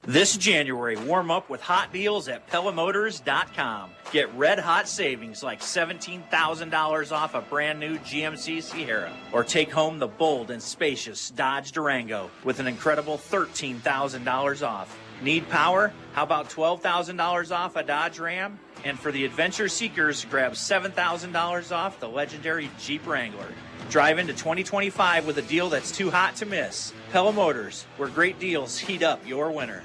This January, warm up with hot deals at PellaMotors.com. Get red hot savings like $17,000 off a brand new GMC Sierra. Or take home the bold and spacious Dodge Durango with an incredible $13,000 off. Need power? How about $12,000 off a Dodge Ram? And for the adventure seekers, grab $7,000 off the legendary Jeep Wrangler. Drive into 2025 with a deal that's too hot to miss. Pella Motors, where great deals heat up your winter.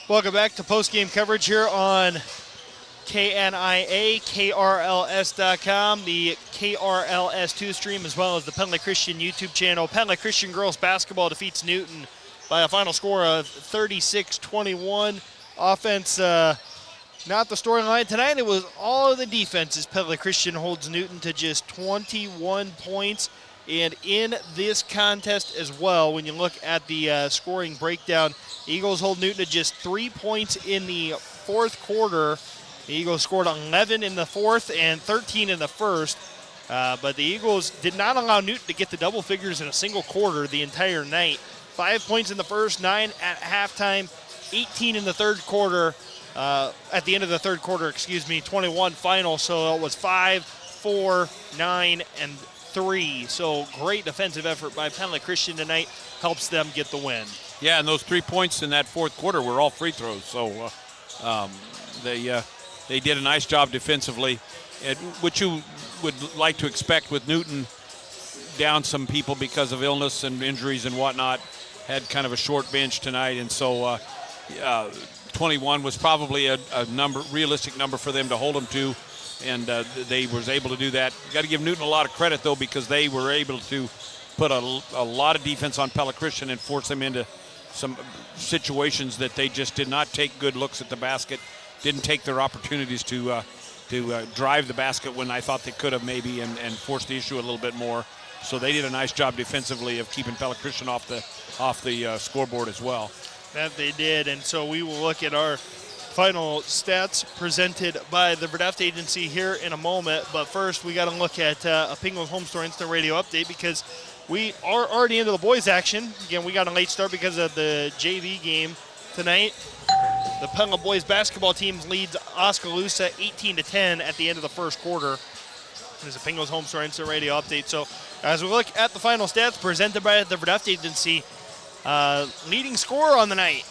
Welcome back to post-game coverage here on KNIA, KRLS.com, the KRLS2 stream, as well as the Pella Christian YouTube channel. Pella Christian girls basketball defeats Newton by a final score of 36-21. Offense, not the storyline tonight. It was all of the defenses. Pella Christian holds Newton to just 21 points. And in this contest as well, when you look at the scoring breakdown, Eagles hold Newton to just 3 points in the fourth quarter. The Eagles scored 11 in the fourth and 13 in the first. But the Eagles did not allow Newton to get to double figures in a single quarter the entire night. 5 points in the first, 9 at halftime, 18 in the third quarter. At the end of the third quarter, 21 final. So it was 5, 4, 9, and 3. So great defensive effort by Pella Christian tonight helps them get the win. Yeah, and those 3 points in that fourth quarter were all free throws. So they did a nice job defensively, which you would like to expect with Newton down some people because of illness and injuries and whatnot. Had kind of a short bench tonight, and so 21 was probably a realistic number for them to hold them to, and they was able to do that. Got to give Newton a lot of credit, though, because they were able to put a lot of defense on Pella Christian and force them into some situations that they just did not take good looks at the basket, didn't take their opportunities to drive the basket when I thought they could have maybe, and force the issue a little bit more. So they did a nice job defensively of keeping Pella Christian off the scoreboard as well. That they did, and so we will look at our final stats presented by the Verdeft Agency here in a moment. But first, we got to look at a Penguins Home Store Instant Radio update because we are already into the boys' action. Again, we got a late start because of the JV game tonight. The Pella boys basketball team leads Oskaloosa 18-10 at the end of the first quarter. There's a Penguins Home Store Instant Radio update. So as we look at the final stats presented by the Verdeft Agency, leading scorer on the night,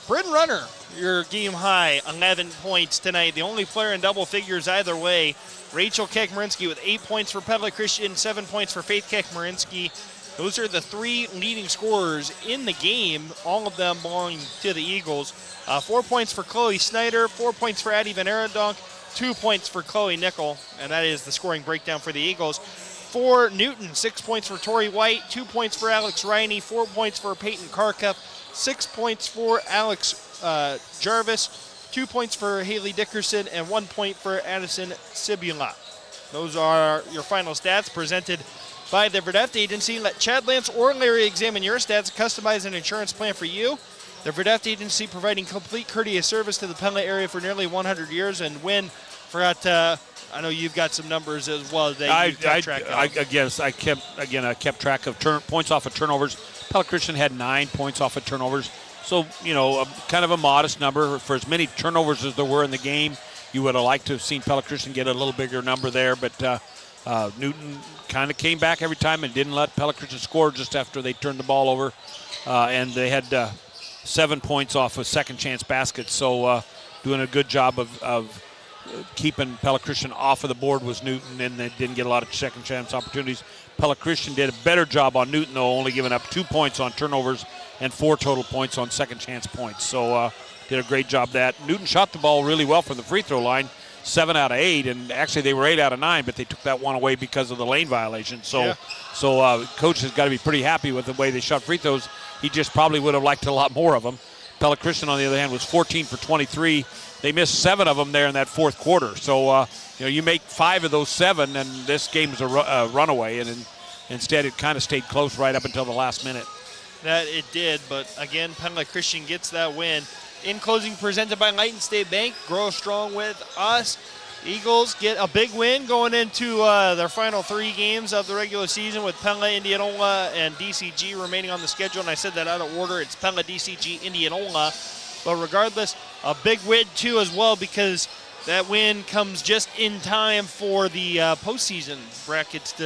Bryn Runner, your game high, 11 points tonight. The only player in double figures either way. Rachel Kekmarinsky with 8 points for Pella Christian, 7 points for Faith Kekmarinsky. Those are the 3 leading scorers in the game, all of them belonging to the Eagles. 4 points for Chloe Snyder, 4 points for Addie Van Arendonk, 2 points for Chloe Nickel, and that is the scoring breakdown for the Eagles. For Newton, 6 points for Tori White, 2 points for Alex Riney, 4 points for Peyton Karkup, 6 points for Alex Jarvis, 2 points for Haley Dickerson, and 1 point for Addison Sibula. Those are your final stats presented by the Verdeft Agency. Let Chad Lance or Larry examine your stats, customize an insurance plan for you. The Verdeft Agency providing complete courteous service to the Pella area for nearly 100 years. And Wynn, I know you've got some numbers as well that you kept track of. I kept track of points off of turnovers. Pella Christian had 9 points off of turnovers. So, kind of a modest number. For as many turnovers as there were in the game, you would have liked to have seen Pella Christian get a little bigger number there. But Newton kind of came back every time and didn't let Pella Christian score just after they turned the ball over. And they had 7 points off of second chance baskets. So doing a good job of keeping Pella Christian off of the board was Newton, and they didn't get a lot of second chance opportunities. Pella Christian did a better job on Newton, though, only giving up 2 points on turnovers and 4 total points on second chance points. So did a great job that. Newton shot the ball really well from the free throw line, 7 out of 8, and actually they were 8 out of 9, but they took that one away because of the lane violation. So coach has got to be pretty happy with the way they shot free throws. He just probably would have liked a lot more of them. Pella Christian, on the other hand, was 14 for 23. They missed 7 of them there in that fourth quarter. So, you make 5 of those 7, and this game's a runaway. And instead, it kind of stayed close right up until the last minute. That it did, but again, Pella Christian gets that win. In closing, presented by Light and State Bank. Grow strong with us. Eagles get a big win going into their final 3 games of the regular season with Pella, Indianola, and DCG remaining on the schedule. And I said that out of order. It's Pella, DCG, Indianola. But regardless, a big win too as well, because that win comes just in time for the postseason brackets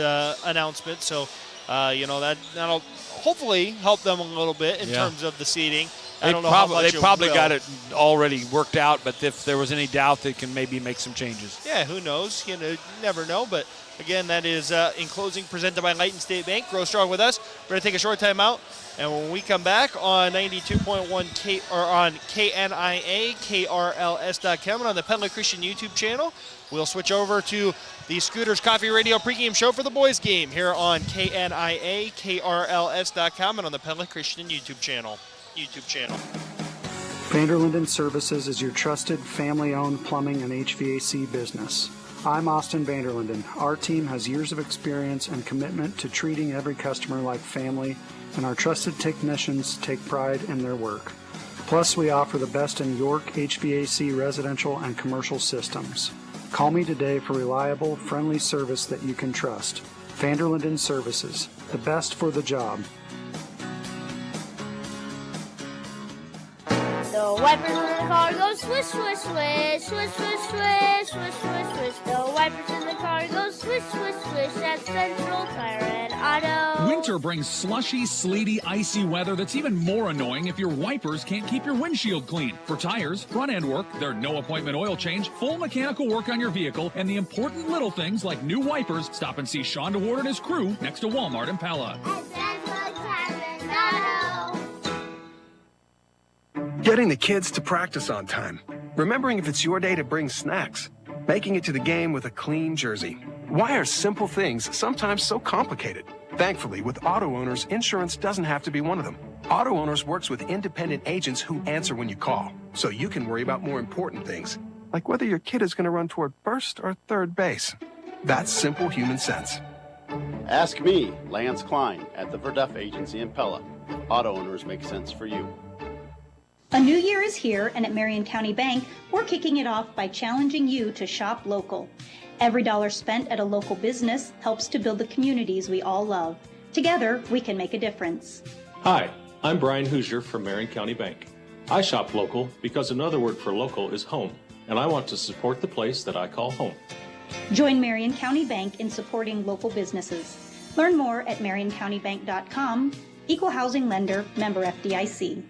announcement. So, that'll hopefully help them a little bit in terms of the seeding. I don't know how much they probably got it already worked out, but if there was any doubt, they can maybe make some changes. Yeah, who knows? You never know. But again, that is in closing presented by Lighton State Bank. Grow strong with us. We're going to take a short time out, and when we come back on 92.1 on KNIA, KRLS.com, and on the Pella Christian YouTube channel, we'll switch over to the Scooters Coffee Radio pregame show for the boys game here on KNIA, KRLS.com, and on the Pella Christian YouTube channel. Vanderlinden Services is your trusted family-owned plumbing and HVAC business. I'm Austin Vanderlinden. Our team has years of experience and commitment to treating every customer like family, and our trusted technicians take pride in their work. Plus, we offer the best in York HVAC residential and commercial systems. Call me today for reliable, friendly service that you can trust. Vanderlinden Services, the best for the job. The wipers in the car go swish, swish, swish, swish, swish, swish, swish, swish, swish. The wipers in the car go swish, swish, swish. That's Central Tire and Auto. Winter brings slushy, sleety, icy weather that's even more annoying if your wipers can't keep your windshield clean. For tires, front-end work, their no-appointment oil change, full mechanical work on your vehicle, and the important little things like new wipers, stop and see Sean DeWard and his crew next to Walmart in Pella. At Central Tire and Auto. Getting the kids to practice on time. Remembering if it's your day to bring snacks. Making it to the game with a clean jersey. Why are simple things sometimes so complicated? Thankfully, with auto owners, insurance doesn't have to be one of them. Auto Owners works with independent agents who answer when you call, so you can worry about more important things, like whether your kid is going to run toward first or third base. That's simple human sense. Ask me, Lance Klein, at the Verduff Agency in Pella. Auto Owners make sense for you. A new year is here, and at Marion County Bank, we're kicking it off by challenging you to shop local. Every dollar spent at a local business helps to build the communities we all love. Together, we can make a difference. Hi, I'm Brian Hoosier from Marion County Bank. I shop local because another word for local is home, and I want to support the place that I call home. Join Marion County Bank in supporting local businesses. Learn more at marioncountybank.com. Equal housing lender, member FDIC.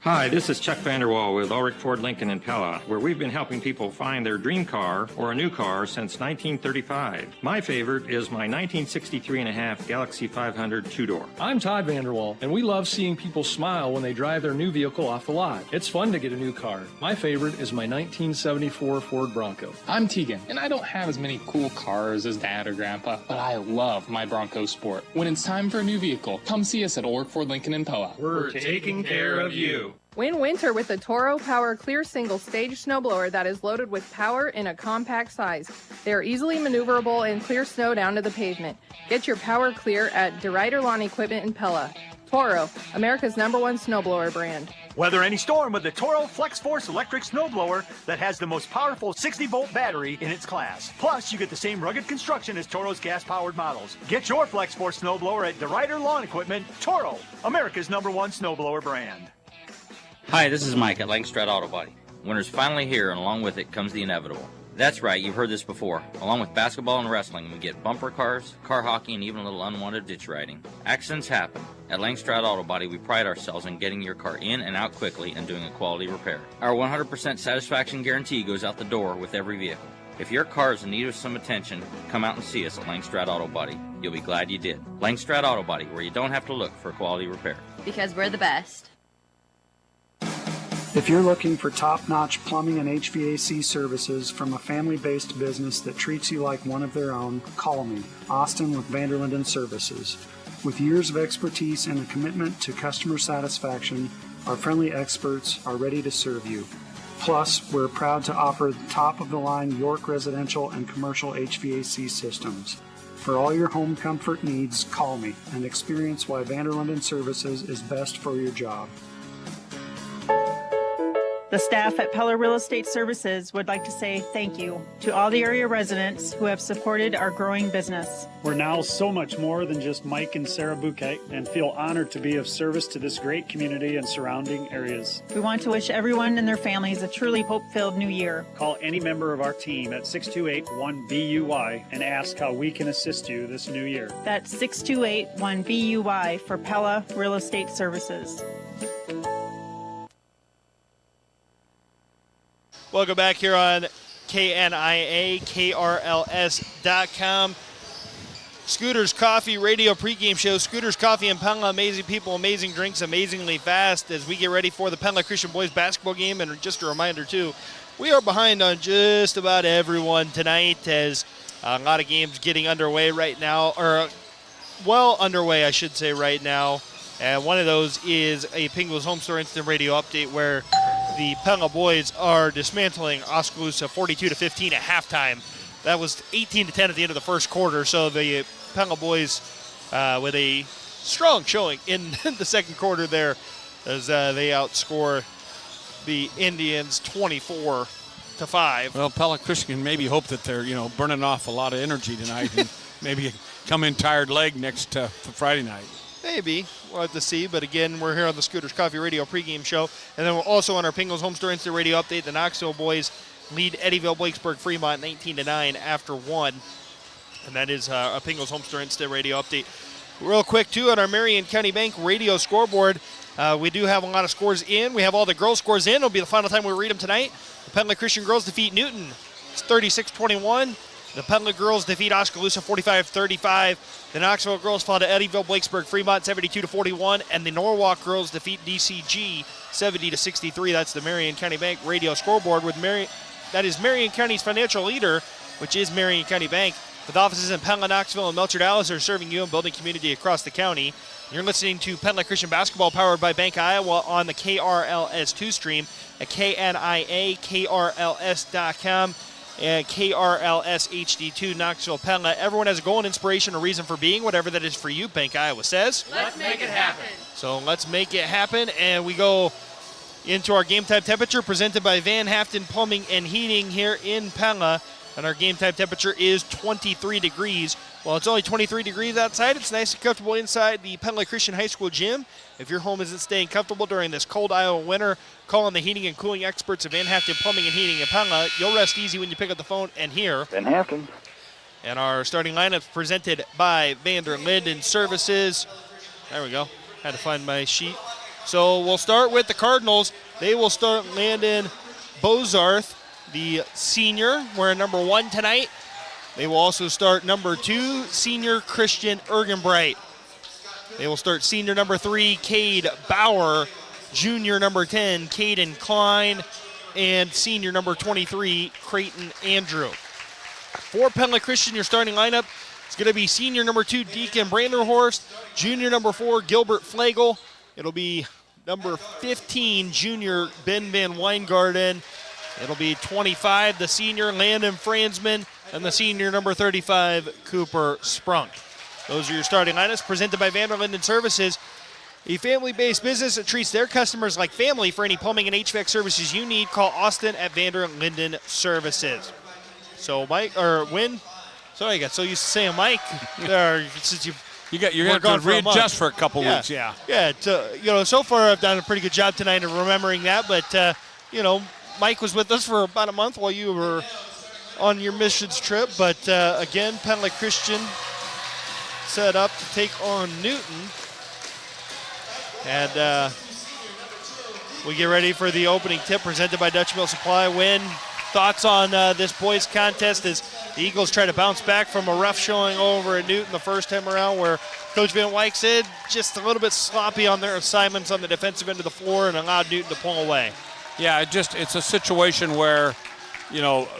Hi, this is Chuck Vanderwall with Ulrich Ford Lincoln in Pella, where we've been helping people find their dream car or a new car since 1935. My favorite is my 1963.5 Galaxy 500 two-door. I'm Todd Vanderwall, and we love seeing people smile when they drive their new vehicle off the lot. It's fun to get a new car. My favorite is my 1974 Ford Bronco. I'm Tegan, and I don't have as many cool cars as Dad or Grandpa, but I love my Bronco Sport. When it's time for a new vehicle, come see us at Ulrich Ford Lincoln in Pella. We're taking care of you. Win winter with the Toro Power Clear Single Stage Snowblower that is loaded with power in a compact size. They are easily maneuverable and clear snow down to the pavement. Get your Power Clear at DeRuyter Lawn Equipment in Pella. Toro, America's #1 snowblower brand. Weather any storm with the Toro Flex Force electric snowblower that has the most powerful 60-volt battery in its class. Plus, you get the same rugged construction as Toro's gas-powered models. Get your Flex Force snowblower at DeRuyter Lawn Equipment. Toro, America's #1 snowblower brand. Hi, this is Mike at Langstrad Auto Body. Winter's finally here, and along with it comes the inevitable. That's right, you've heard this before. Along with basketball and wrestling, we get bumper cars, car hockey, and even a little unwanted ditch riding. Accidents happen. At Langstrad Auto Body, we pride ourselves in getting your car in and out quickly and doing a quality repair. Our 100% satisfaction guarantee goes out the door with every vehicle. If your car is in need of some attention, come out and see us at Langstrad Auto Body. You'll be glad you did. Langstrad Auto Body, where you don't have to look for a quality repair. Because we're the best. If you're looking for top-notch plumbing and HVAC services from a family-based business that treats you like one of their own, call me, Austin with Vanderlinden Services. With years of expertise and a commitment to customer satisfaction, our friendly experts are ready to serve you. Plus, we're proud to offer top-of-the-line York residential and commercial HVAC systems. For all your home comfort needs, call me and experience why Vanderlinden Services is best for your job. The staff at Pella Real Estate Services would like to say thank you to all the area residents who have supported our growing business. We're now so much more than just Mike and Sarah Bouquet and feel honored to be of service to this great community and surrounding areas. We want to wish everyone and their families a truly hope-filled new year. Call any member of our team at 628-1BUY and ask how we can assist you this new year. That's 628-1BUY for Pella Real Estate Services. Welcome back here on KNIA, KRLS.com. Scooters Coffee Radio pregame show. Scooters Coffee and Pella, amazing people, amazing drinks, amazingly fast as we get ready for the Pella Christian boys basketball game. And just a reminder, too, we are behind on just about everyone tonight as a lot of games getting underway right now, or well underway, I should say, right now. And one of those is a Pingles Home Store Instant Radio update where the Pella boys are dismantling Oskaloosa 42-15 at halftime. That was 18-10 at the end of the first quarter. So the Pella boys with a strong showing in the second quarter there as they outscore the Indians 24-5. Well, Pella Christian can maybe hope that they're, burning off a lot of energy tonight and maybe come in tired leg next Friday night. Maybe. We'll have to see. But again, we're here on the Scooters Coffee Radio pregame show. And then we're also on our Pingles Home Store Instant Radio update. The Knoxville boys lead Eddyville, Blakesburg, Fremont 19-9 after 1. And that is a Pingles Home Store Instant Radio update. Real quick, too, on our Marion County Bank radio scoreboard, we do have a lot of scores in. We have all the girls' scores in. It'll be the final time we read them tonight. The Pella Christian girls defeat Newton. It's 36-21. The Pella girls defeat Oskaloosa 45-35. The Knoxville girls fall to Eddyville, Blakesburg, Fremont 72-41. And the Norwalk girls defeat DCG 70-63. That's the Marion County Bank radio scoreboard with that is Marion County's financial leader, which is Marion County Bank. With offices in Pella, Knoxville, and Melcher Dallas are serving you and building community across the county. You're listening to Pella Christian Basketball powered by Bank Iowa on the KRLS2 stream at KNIA, KRLS.com. And KRLS HD2 Knoxville Pella. Everyone has a goal and inspiration, a reason for being, whatever that is for you. Bank Iowa says, let's make it happen. So let's make it happen. And we go into our game time temperature presented by Van Haften Plumbing and Heating here in Pella. And our game time temperature is 23 degrees. While it's only 23 degrees outside, it's nice and comfortable inside the Pella Christian High School gym. If your home isn't staying comfortable during this cold Iowa winter, call on the heating and cooling experts of Van Haften Plumbing and Heating in Pella. You'll rest easy when you pick up the phone and hear Van Haften. And our starting lineup presented by Vander Linden Services. There we go. Had to find my sheet. So we'll start with the Cardinals. They will start Landon Bozarth, the senior, wearing number 1 tonight. They will also start number 2, senior Christian Ergenbright. They will start senior number 3, Cade Bauer, junior number 10, Caden Klein, and senior number 23, Creighton Andrew. For Pella Christian, your starting lineup is going to be senior number 2, Deacon Branderhorst, junior number 4, Gilbert Flagel. It'll be number 15, junior Ben Van Weingarten. It'll be 25, the senior Landon Franzman, and the senior number 35, Cooper Sprunk. Those are your starting lineups presented by Vander Linden Services, a family-based business that treats their customers like family. For any plumbing and HVAC services you need, call Austin at Vander Linden Services. So Mike, or Win, sorry, I got so used to saying Mike, since you're going to readjust for a couple weeks, yeah. Yeah, so far I've done a pretty good job tonight of remembering that, but, Mike was with us for about a month while you were on your missions trip. But, again, Pella Christian set up to take on Newton. And we get ready for the opening tip presented by Dutch Mill Supply. Win, thoughts on this boys contest as the Eagles try to bounce back from a rough showing over at Newton the first time around, where Coach Van Wyk said just a little bit sloppy on their assignments on the defensive end of the floor and allowed Newton to pull away. Yeah, it's a situation where,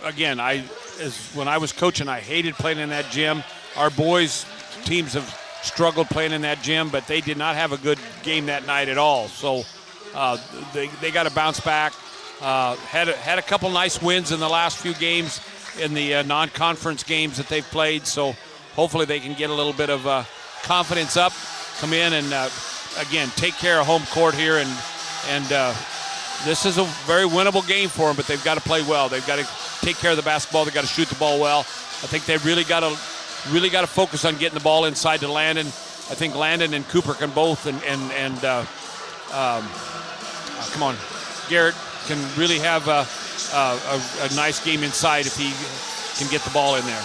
again, when I was coaching, I hated playing in that gym. Our boys' teams have struggled playing in that gym, but they did not have a good game that night at all. So they got to bounce back. Had a couple nice wins in the last few games in the non-conference games that they've played. So hopefully they can get a little bit of confidence up, come in and, again, take care of home court here and This is a very winnable game for them, but they've got to play well. They've got to take care of the basketball. They've got to shoot the ball well. I think they've really got to focus on getting the ball inside to Landon. I think Landon and Cooper can both, come on, Garrett can really have a nice game inside if he can get the ball in there.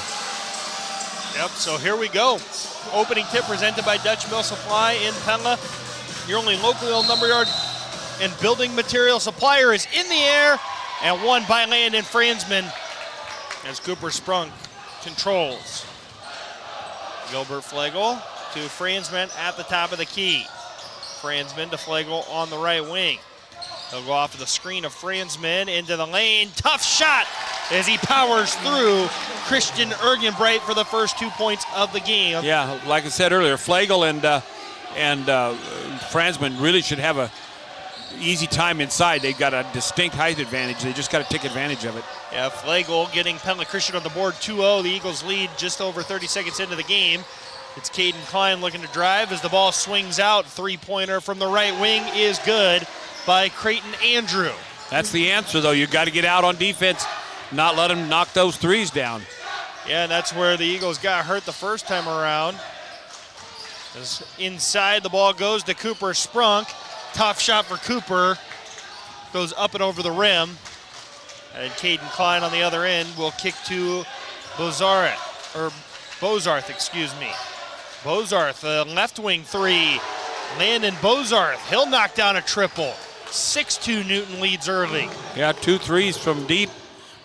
Yep, so here we go. Opening tip presented by Dutch Mill Supply in Pella. Your only locally owned lumberyard and building material supplier is in the air and won by Landon Franzman as Cooper Sprunk controls. Gilbert Flegel to Franzman at the top of the key. Franzman to Flegel on the right wing. He'll go off of the screen of Franzman into the lane. Tough shot as he powers through Christian Ergenbright for the first 2 points of the game. Yeah, like I said earlier, Flegel and Franzman really should have a easy time inside. They've got a distinct height advantage. They just got to take advantage of it. Yeah, Flegel getting Pella Christian on the board 2-0. The Eagles lead just over 30 seconds into the game. It's Caden Klein looking to drive as the ball swings out. Three-pointer from the right wing is good by Creighton Andrew. That's the answer, though. You've got to get out on defense, not let them knock those threes down. Yeah, and that's where the Eagles got hurt the first time around. As inside, the ball goes to Cooper Sprunk. Tough shot for Cooper. Goes up and over the rim. And Caden Klein on the other end will kick to Bozarth, excuse me. Bozarth, left wing three. Landon Bozarth, he'll knock down a triple. 6-2 Newton leads early. Yeah, 2 threes from deep.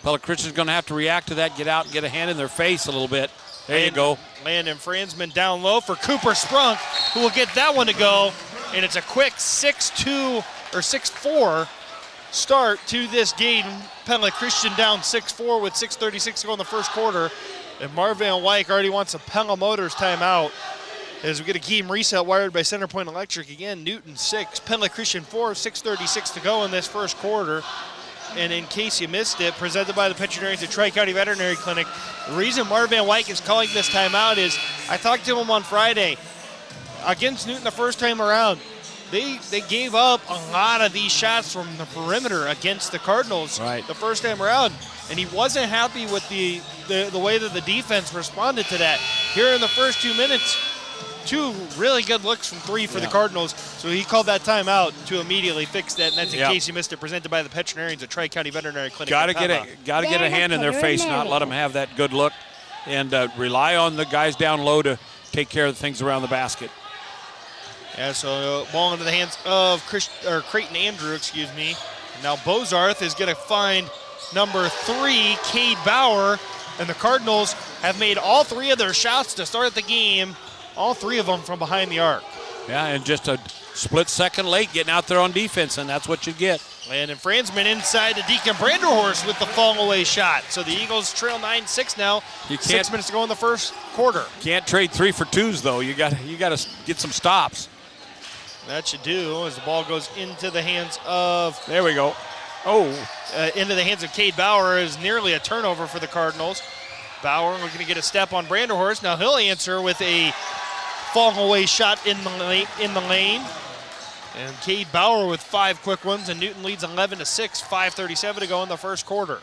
Pella Christian's going to have to react to that, get out and get a hand in their face a little bit. There you go. Landon Franzman down low for Cooper Sprunk, who will get that one to go. And it's a quick 6-2 or 6-4 start to this game. Pella Christian down 6-4 with 6:36 to go in the first quarter. And Marvan Wyke already wants a Pella Motors timeout as we get a game reset wired by Centerpoint Electric. Again, Newton 6, Pella Christian 4, 6:36 to go in this first quarter. And in case you missed it, presented by the veterinarians at Tri-County Veterinary Clinic. The reason Marvan Wyke is calling this timeout is I talked to him on Friday. Against Newton the first time around, they gave up a lot of these shots from the perimeter against the Cardinals the first time around. And he wasn't happy with the way that the defense responded to that. Here in the first 2 minutes, 2 really good looks from 3 for the Cardinals. So he called that timeout to immediately fix that. And that's in case you missed it, presented by the veterinarians at Tri-County Veterinary Clinic. Got to get a hand in their face, not let them have that good look. And rely on the guys down low to take care of the things around the basket. Yeah, so ball into the hands of Creighton Andrew, excuse me. Now Bozarth is going to find number 3, Cade Bauer. And the Cardinals have made all 3 of their shots to start the game. All 3 of them from behind the arc. Yeah, and just a split second late getting out there on defense, and that's what you get. Landon Franzman inside to Deacon Branderhorst with the fall-away shot. So the Eagles trail 9-6 now. 6 minutes to go in the first quarter. Can't trade 3 for 2s, though. You got to get some stops. That should do as the ball goes into the hands of... There we go. Oh. Into the hands of Cade Bauer is nearly a turnover for the Cardinals. Bauer looking to get a step on Branderhorst. Now he'll answer with a fall-away shot in the lane. And Cade Bauer with 5 quick ones, and Newton leads 11-6, 5:37 to go in the first quarter.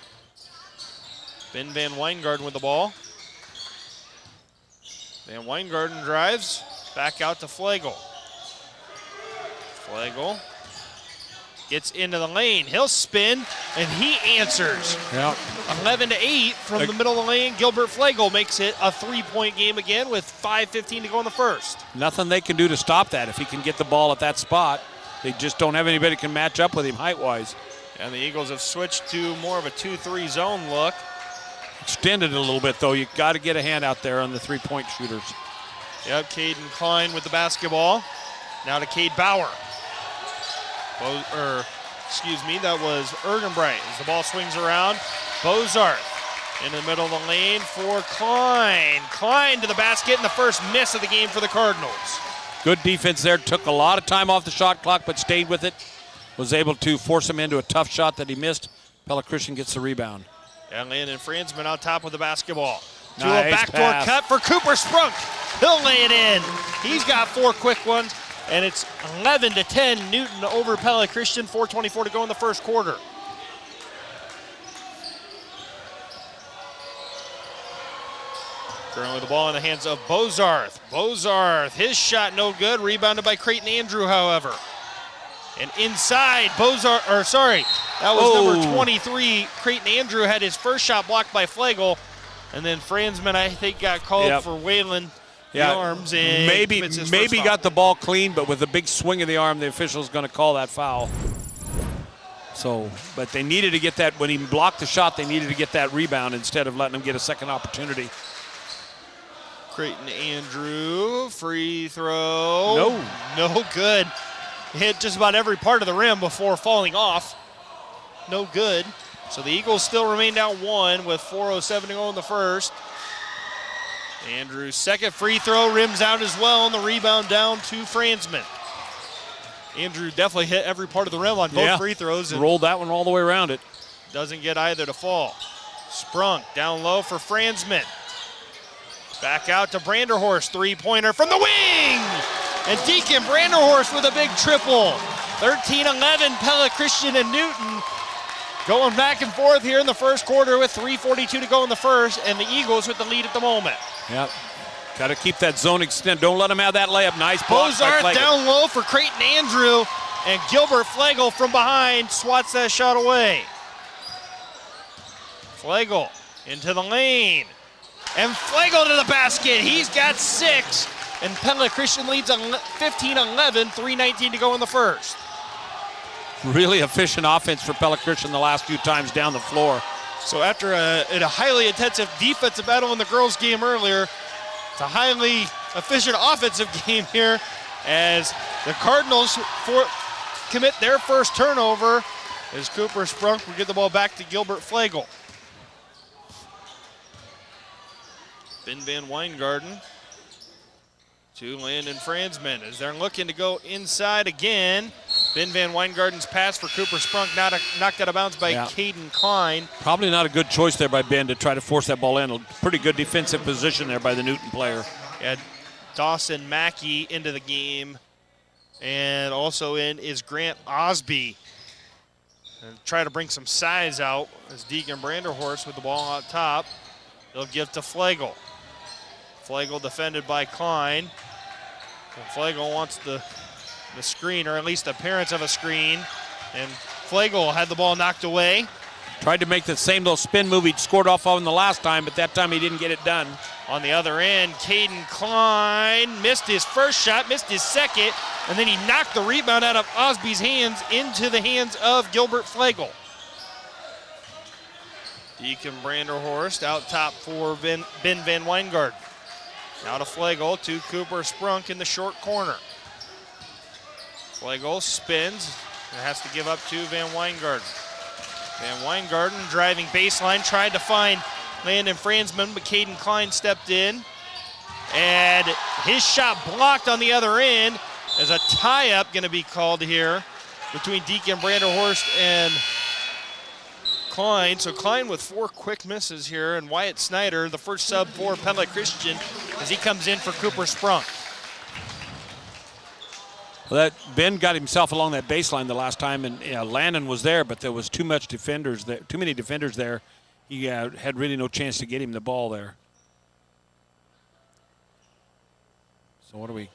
Ben Van Weingarten with the ball. Van Weingarten drives back out to Flegel. Flegel gets into the lane. He'll spin, and he answers. Yeah. 11-8 from the middle of the lane. Gilbert Flegel makes it a 3-point game again with 5:15 to go in the first. Nothing they can do to stop that. If he can get the ball at that spot, they just don't have anybody who can match up with him height-wise. And the Eagles have switched to more of a 2-3 zone look. Extended it a little bit, though. You've got to get a hand out there on the 3-point shooters. Yep, Caden Klein with the basketball. Now to Cade Bauer. That was Ergenbright as the ball swings around. Bozarth in the middle of the lane for Klein. Klein to the basket, and the first miss of the game for the Cardinals. Good defense there. Took a lot of time off the shot clock, but stayed with it. Was able to force him into a tough shot that he missed. Pella Christian gets the rebound. And Landon Franzman on top with the basketball. Nice to a backdoor pass. cut for Cooper Sprunk. He'll lay it in. He's got 4 quick ones. And it's 11-10, Newton over Pella Christian, 4:24 to go in the first quarter. Currently the ball in the hands of Bozarth. Bozarth, his shot no good, rebounded by Creighton Andrew, however. And inside, that was number 23. Creighton Andrew had his first shot blocked by Flagel. And then Franzman, I think, got called for Wayland the arms. And maybe got the ball clean, but with a big swing of the arm, the official's going to call that foul. So, but they needed to get that, when he blocked the shot, they needed to get that rebound instead of letting him get a second opportunity. Creighton Andrew, free throw. No good. Hit just about every part of the rim before falling off. No good. So the Eagles still remain down 1 with 4:07 to go in the first. Andrew's second free throw rims out as well, and the rebound down to Franzman. Andrew definitely hit every part of the rim on both free throws. And rolled that one all the way around it. Doesn't get either to fall. Sprunk down low for Franzman. Back out to Branderhorst, three-pointer from the wing! And Deacon Branderhorst with a big triple. 13-11, Pella Christian and Newton going back and forth here in the first quarter with 3:42 to go in the first, and the Eagles with the lead at the moment. Yep. Got to keep that zone extend. Don't let them have that layup. Nice block. Bozarth down low for Creighton Andrew, and Gilbert Flagel from behind swats that shot away. Flagel into the lane. And Flagel to the basket. He's got 6. And Pella Christian leads 15-11, 3:19 to go in the first. Really efficient offense for Pella Christian the last few times down the floor. So after a highly intensive defensive battle in the girls' game earlier, it's a highly efficient offensive game here as the Cardinals commit their first turnover as Cooper Sprunk will get the ball back to Gilbert Flagel. Ben Van Weingarten to Landon Franzman as they're looking to go inside again. Ben Van Weingarten's pass for Cooper Sprunk knocked out of bounds by Caden Klein. Probably not a good choice there by Ben to try to force that ball in. A pretty good defensive position there by the Newton player. Yeah, Dawson Mackey into the game. And also in is Grant Osby. And try to bring some size out as Deacon Branderhorst with the ball out top. He'll give to Flagel. Flagel defended by Klein. And Flagel wants the screen, or at least the appearance of a screen. And Flagel had the ball knocked away. Tried to make the same little spin move he'd scored off on the last time, but that time he didn't get it done. On the other end, Caden Klein missed his first shot, missed his second, and then he knocked the rebound out of Osby's hands into the hands of Gilbert Flagel. Deacon Branderhorst out top for Ben Van Weingarten. Now to Flagel to Cooper Sprunk in the short corner. Flagel spins and has to give up to Van Weingarten. Van Weingarten driving baseline, tried to find Landon Franzman, but Caden Klein stepped in. And his shot blocked on the other end. There's a tie-up going to be called here between Deacon Branderhorst and Klein. So Klein with 4 quick misses here, and Wyatt Snyder, the first sub for Pella Christian, as he comes in for Cooper Sprunk. Well, Ben got himself along that baseline the last time, and Landon was there, but there was too many defenders there. He had really no chance to get him the ball there. So what are we?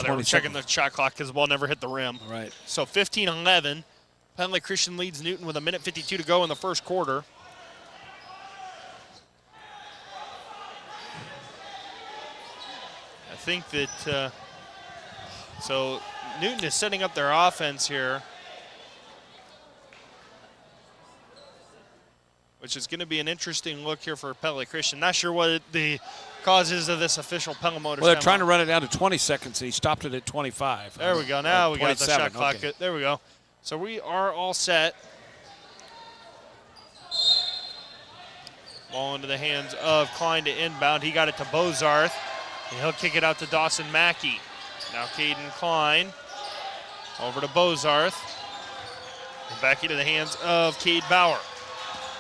They were checking the shot clock because the ball never hit the rim. Right. So 15-11. Penley Christian leads Newton with 1:52 to go in the first quarter. I think that, so Newton is setting up their offense here, which is going to be an interesting look here for Pella Christian. Not sure what the cause is of this official Pella Motors. Well, they're trying to run it down to 20 seconds, and he stopped it at 25. There we go. Now we got the shot clock. Okay. There we go. So we are all set. Ball into the hands of Klein to inbound. He got it to Bozarth, and he'll kick it out to Dawson Mackey. Now Caden Klein over to Bozarth. And back into the hands of Cade Bauer.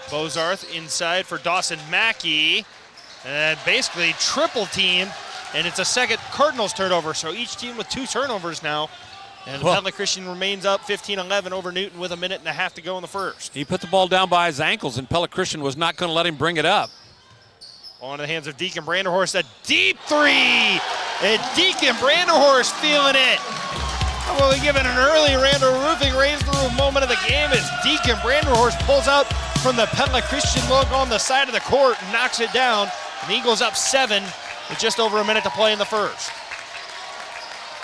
Bozarth inside for Dawson Mackey. And basically triple teamed And it's a second Cardinals turnover, so each team with 2 turnovers now. And Pella Christian remains up 15-11 over Newton with 1.5 minutes to go in the first. He put the ball down by his ankles, and Pella Christian was not going to let him bring it up. On the hands of Deacon Branderhorst, a deep 3. And Deacon Branderhorst feeling it. Well, we give it an early Randall Roofing raise the roof moment of the game as Deacon Branderhorst pulls out from the Pella Christian logo on the side of the court and knocks it down. And the Eagles up 7 with just over 1 minute to play in the first.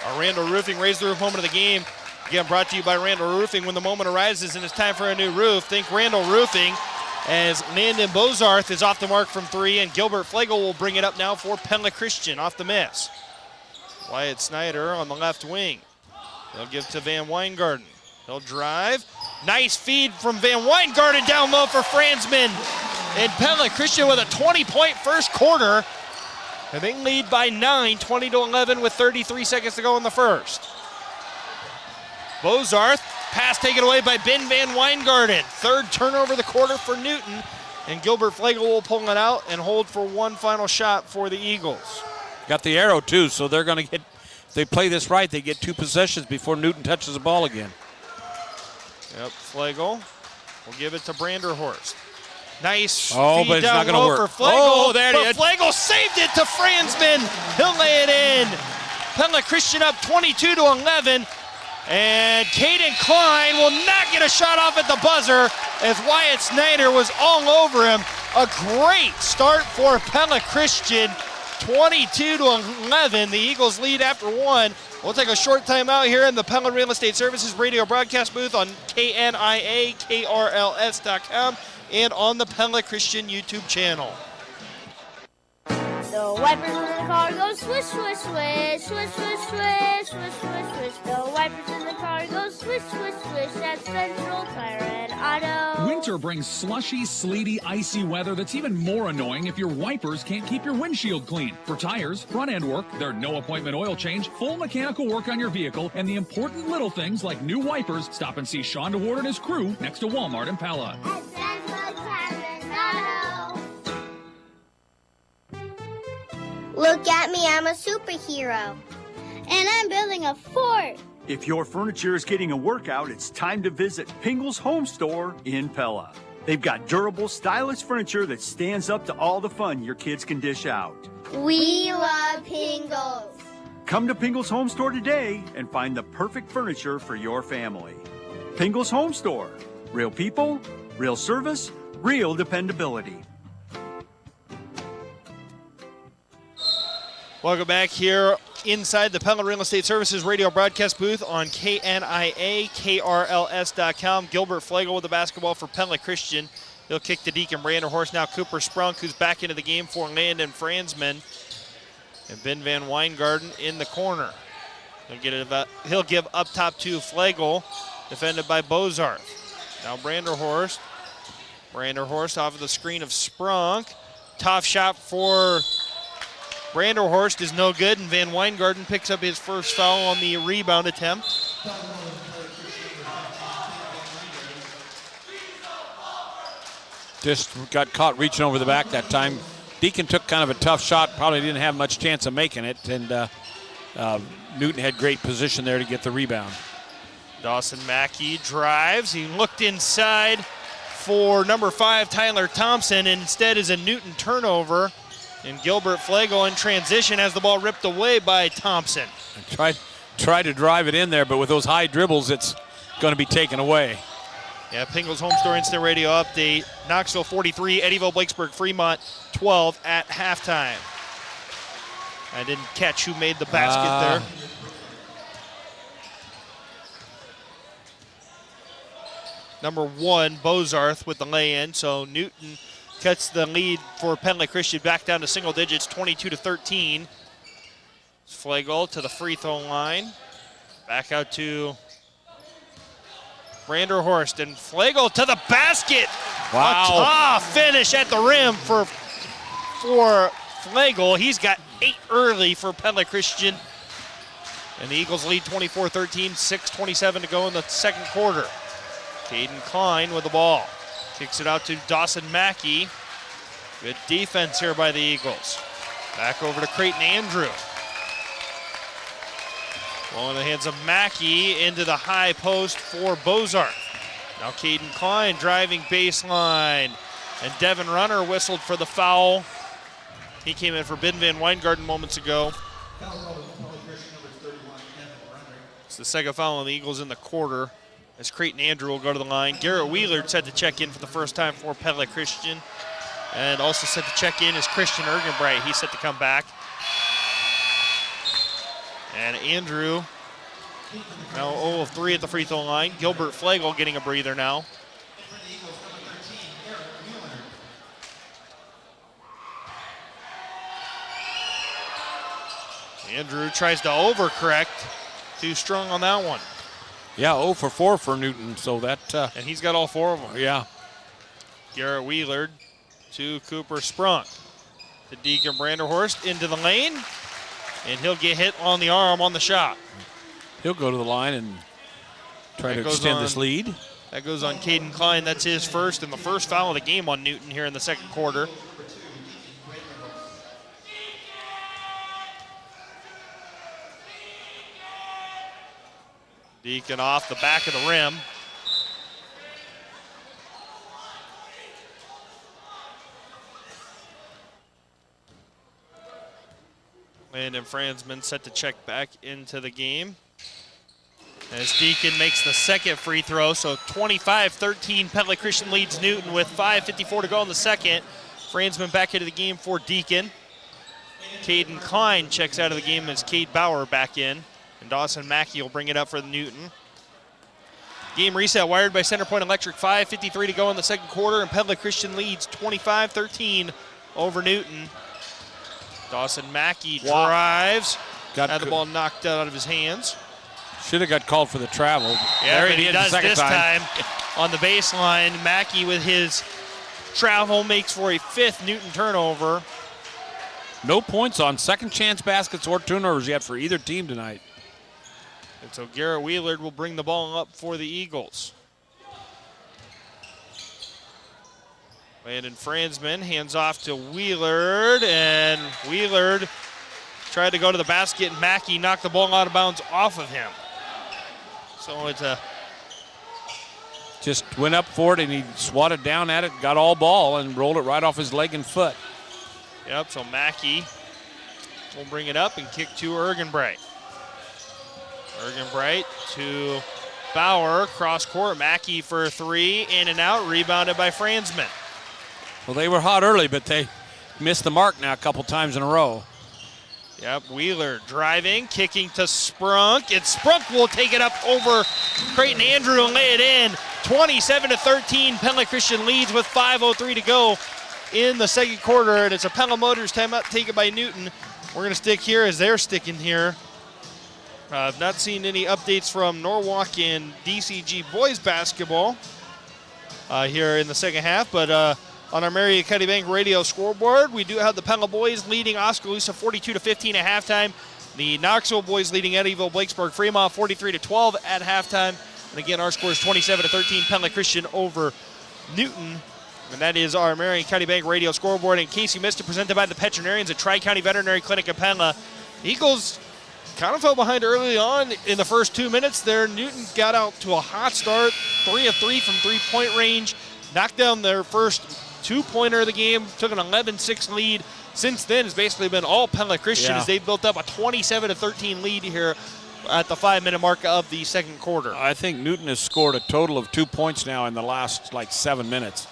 Our Randall Roofing raise the roof moment of the game, again brought to you by Randall Roofing. When the moment arises and it's time for a new roof, think Randall Roofing, as Landon Bozarth is off the mark from 3, and Gilbert Flagel will bring it up now for Pella Christian off the miss. Wyatt Snyder on the left wing. He'll give to Van Weingarten. He'll drive. Nice feed from Van Weingarten down low for Franzman. And Pella Christian with a 20-point first quarter. And they lead by 9, 20-11 with 33 seconds to go in the first. Bozarth, pass taken away by Ben Van Weingarten. 3rd turnover of the quarter for Newton. And Gilbert Flagel will pull it out and hold for one final shot for the Eagles. Got the arrow too, so they're going to get, if they play this right, they get 2 possessions before Newton touches the ball again. Yep, Flagel will give it to Branderhorst. Nice feed but it's down not going low to work. for Flagel. Oh, there it is. Flagel saved it to Franzman. He'll lay it in. Pella Christian up 22-11. And Caden Klein will not get a shot off at the buzzer as Wyatt Snyder was all over him. A great start for Pella Christian. 22-11. The Eagles lead after 1. We'll take a short time out here in the Pella Real Estate Services radio broadcast booth on KNIAKRLS.com and on the Pella Christian YouTube channel. The wipers in the car go swish, swish, swish, swish, swish, swish, swish, swish, swish. The wipers in the car go swish, swish, swish at Central Tire and Auto. Winter brings slushy, sleety, icy weather that's even more annoying if your wipers can't keep your windshield clean. For tires, front-end work, their no-appointment oil change, full mechanical work on your vehicle, and the important little things like new wipers, stop and see Sean DeWard and his crew next to Walmart in Pella. At Central Tire and Auto. Look at me, I'm a superhero. And I'm building a fort. If your furniture is getting a workout, it's time to visit Pingle's Home Store in Pella. They've got durable, stylish furniture that stands up to all the fun your kids can dish out. We love Pingles. Come to Pingle's Home Store today and find the perfect furniture for your family. Pingle's Home Store. Real people, real service, real dependability. Welcome back here inside the Pella Real Estate Services radio broadcast booth on KNIAKRLS.com. Gilbert Flagel with the basketball for Pella Christian. He'll kick to Deacon Branderhorst. Now Cooper Sprunk, who's back into the game for Landon Franzman. And Ben Van Weingarten in the corner. He'll give up top to Flagel, defended by Bozarth. Now Branderhorst. Branderhorst off of the screen of Sprunk. Tough shot for Branderhorst is no good, and Van Weingarten picks up his first foul on the rebound attempt. Just got caught reaching over the back that time. Deacon took kind of a tough shot, probably didn't have much chance of making it, and Newton had great position there to get the rebound. Dawson Mackey drives. He looked inside for number 5, Tyler Thompson, and instead is a Newton turnover. And Gilbert Flagel in transition has the ball ripped away by Thompson. Tried to drive it in there, but with those high dribbles, it's going to be taken away. Yeah, Pingle's Home Store Instant Radio update. Knoxville 43, Eddyville, Blakesburg, Fremont 12 at halftime. I didn't catch who made the basket there. Number 1, Bozarth with the lay-in, so Newton cuts the lead for Pella Christian back down to single digits, 22-13. Flagel to the free throw line. Back out to Branderhorst, and Flagel to the basket. Wow. A tough finish at the rim for Flagel. He's got 8 early for Pella Christian. And the Eagles lead 24-13, 6:27 to go in the second quarter. Caden Klein with the ball. Kicks it out to Dawson Mackey. Good defense here by the Eagles. Back over to Creighton Andrew. Ball in the hands of Mackey into the high post for Bozarth. Now Caden Klein driving baseline. And Devin Runner whistled for the foul. He came in for Ben Van Weingarten moments ago. It's the second foul on the Eagles in the quarter as Creighton Andrew will go to the line. Garrett Wheeler set to check in for the first time for Pella Christian. And also set to check in is Christian Ergenbright. He's set to come back. And Andrew now 0 of 3 at the free throw line. Gilbert Flagel getting a breather now. Andrew tries to overcorrect. Too strong on that one. Yeah, 0 for 4 for Newton, so that... and he's got all 4 of them. Yeah. Garrett Wheeler to Cooper Sprunk. To Deacon Branderhorst into the lane. And he'll get hit on the arm on the shot. He'll go to the line and try to extend this lead. That goes on Caden Klein. That's his first and the first foul of the game on Newton here in the second quarter. Deacon off the back of the rim. Landon Franzman set to check back into the game. As Deacon makes the second free throw, so 25-13, Pella Christian leads Newton with 5:54 to go in the second. Franzman back into the game for Deacon. Caden Klein checks out of the game as Cade Bauer back in. And Dawson Mackey will bring it up for the Newton. Game reset wired by Centerpoint Electric. 5:53 to go in the second quarter, and Pella Christian leads 25-13 over Newton. Dawson Mackey drives. Had the ball knocked out of his hands. Should have got called for the travel. Yeah, but he does this time on the baseline. Mackey with his travel makes for a 5th Newton turnover. No points on second chance baskets or turnovers yet for either team tonight. And so Garrett Wheeler will bring the ball up for the Eagles. Landon Franzman hands off to Wheelard, and Wheelard tried to go to the basket, and Mackey knocked the ball out of bounds off of him. So it's a... Just went up for it, and he swatted down at it, got all ball, and rolled it right off his leg and foot. Yep, so Mackey will bring it up and kick to Ergenbright. Ergenbright to Bauer, cross court. Mackey for 3, in and out, rebounded by Franzman. Well, they were hot early, but they missed the mark now a couple times in a row. Yep, Wheeler driving, kicking to Sprunk, and Sprunk will take it up over Creighton Andrew and lay it in. 27-13, Pella Christian leads with 5:03 to go in the second quarter, and it's a Pella Motors timeout taken by Newton. We're going to stick here as they're sticking here. I've not seen any updates from Norwalk and DCG boys basketball here in the second half, but on our Marion County Bank radio scoreboard, we do have the Pella boys leading Oskaloosa 42-15 at halftime. The Knoxville boys leading Eddyville Blakesburg Fremont 43-12 at halftime. And again, our score is 27-13, Pella Christian over Newton. And that is our Marion County Bank radio scoreboard. In case you missed it, presented by the Veterinarians at Tri-County Veterinary Clinic in Pella. The Eagles kind of fell behind early on in the first 2 minutes there. Newton got out to a hot start, 3 of 3 from three-point range, knocked down their first two-pointer of the game, took an 11-6 lead. Since then, it's basically been all Pella Christian as they've built up a 27-13 lead here at the 5-minute mark of the second quarter. I think Newton has scored a total of 2 points now in the last 7 minutes.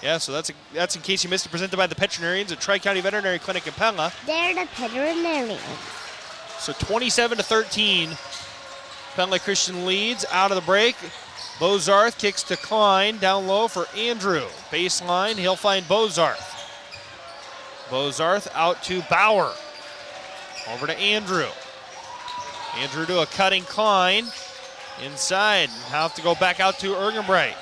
Yeah, so that's in case you missed it, presented by the Veterinarians at Tri-County Veterinary Clinic in Pella. They're the veterinarians. So 27-13, Pella Christian leads out of the break. Bozarth kicks to Klein, down low for Andrew. Baseline, he'll find Bozarth. Bozarth out to Bauer. Over to Andrew. Andrew to a cutting Klein. Inside, have to go back out to Ergenbright.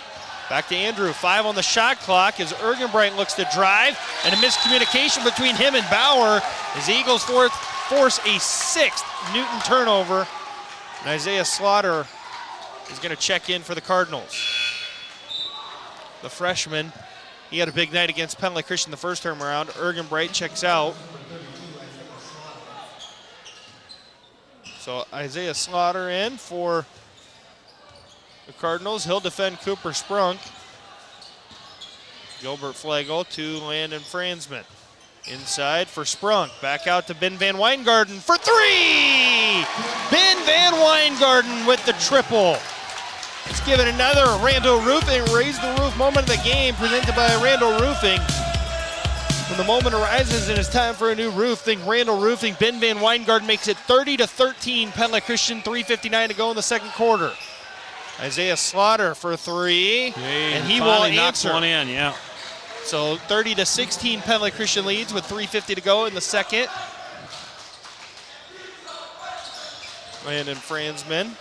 Back to Andrew, 5 on the shot clock as Ergenbright looks to drive, and a miscommunication between him and Bauer as the Eagles force a 6th Newton turnover. And Isaiah Slaughter is going to check in for the Cardinals. The freshman, he had a big night against Pella Christian the first time around. Ergenbright checks out. So Isaiah Slaughter in for the Cardinals. He'll defend Cooper Sprunk. Gilbert Flagel to Landon Franzman. Inside for Sprunk. Back out to Ben Van Weingarten for three! Ben Van Weingarten with the triple. Let's give it another Randall Roofing Raise the Roof moment of the game presented by Randall Roofing. When the moment arises and it's time for a new roof, think Randall Roofing. Ben Van Weingarten makes it 30-13. Pella Christian, 3:59 to go in the second quarter. Isaiah Slaughter for three, and he will answer. One in, yeah. So 30-16, Pella Christian leads with 3:50 to go in the second. Landon Franzman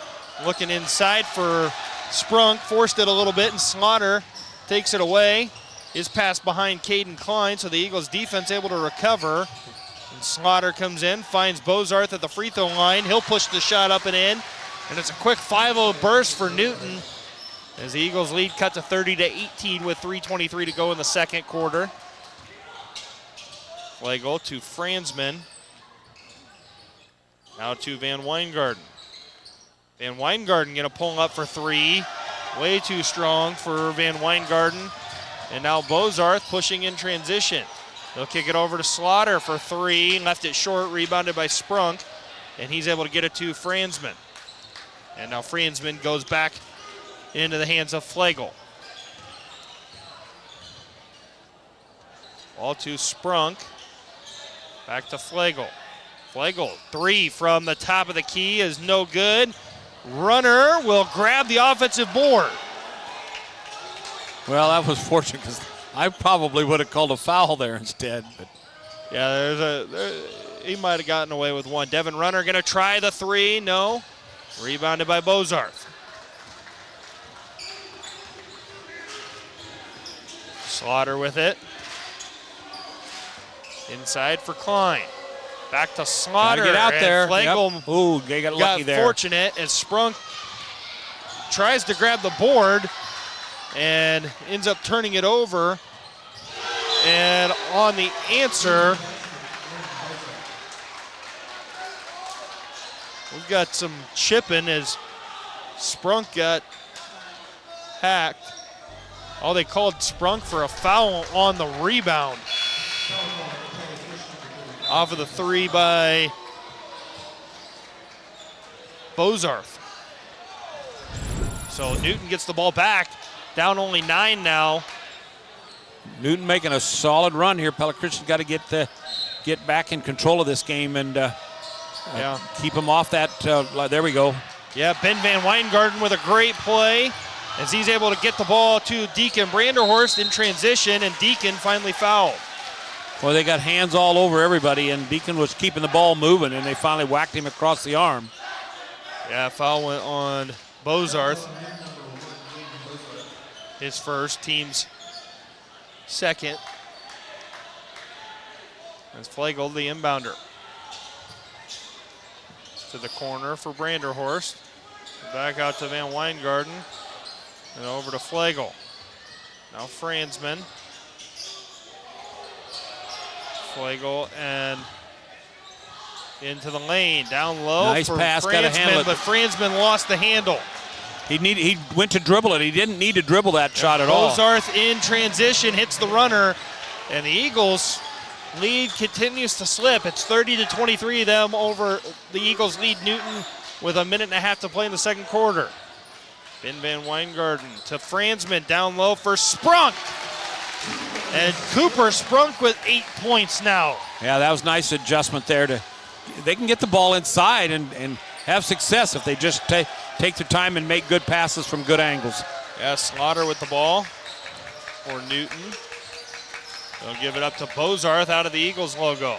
looking inside for Sprunk, forced it a little bit, and Slaughter takes it away. His pass behind Caden Klein, so the Eagles defense able to recover. And Slaughter comes in, finds Bozarth at the free throw line. He'll push the shot up and in. And it's a quick 5-0 burst for Newton as the Eagles lead cut to 30-18 with 3:23 to go in the second quarter. Flagel to Franzman. Now to Van Weingarten. Van Weingarten gonna pull up for three. Way too strong for Van Weingarten. And now Bozarth pushing in transition. They'll kick it over to Slaughter for three. Left it short, rebounded by Sprunk. And he's able to get it to Franzman. And now Franzman goes back into the hands of Flagel. Ball to Sprunk. Back to Flagel. Flagel, three from the top of the key is no good. Runner will grab the offensive board. Well, that was fortunate because I probably would have called a foul there instead. But yeah, he might have gotten away with one. Devin Runner going to try the three. No. Rebounded by Bozarth. Slaughter with it. Inside for Klein. Back to Slaughter. Gotta get out there. Flagel yep. Ooh, they got lucky there. Fortunate as Sprunk tries to grab the board and ends up turning it over. And on the answer, we've got some chipping as Sprunk got hacked. Oh, they called Sprunk for a foul on the rebound. Off of the three by Bozarth. So Newton gets the ball back. Down only 9 now. Newton making a solid run here. Pella Christian's got to get back in control of this game and keep him off that. There we go. Yeah, Ben Van Weingarten with a great play as he's able to get the ball to Deacon Branderhorst in transition, and Deacon finally fouled. Well, they got hands all over everybody, and Deacon was keeping the ball moving, and they finally whacked him across the arm. Yeah, foul went on Bozarth. His first, team's second. That's Flagel, the inbounder. To the corner for Branderhorst. Back out to Van Weingarten. And over to Flagel. Now Franzman. Flagel and into the lane. Down low nice for pass, gotta handle it. but Franzman lost the handle. He went to dribble it. He didn't need to dribble that shot at all. Bozarth in transition hits the runner, and the Eagles lead continues to slip. It's 30-23 them over the Eagles lead Newton with 1.5 minutes to play in the second quarter. Ben Van Weingarten to Franzman down low for Sprunk. And Cooper Sprunk with 8 points now. Yeah, that was nice adjustment there. They can get the ball inside and have success if they just take their time and make good passes from good angles. Yeah, Slaughter with the ball for Newton. They'll give it up to Bozarth out of the Eagles logo.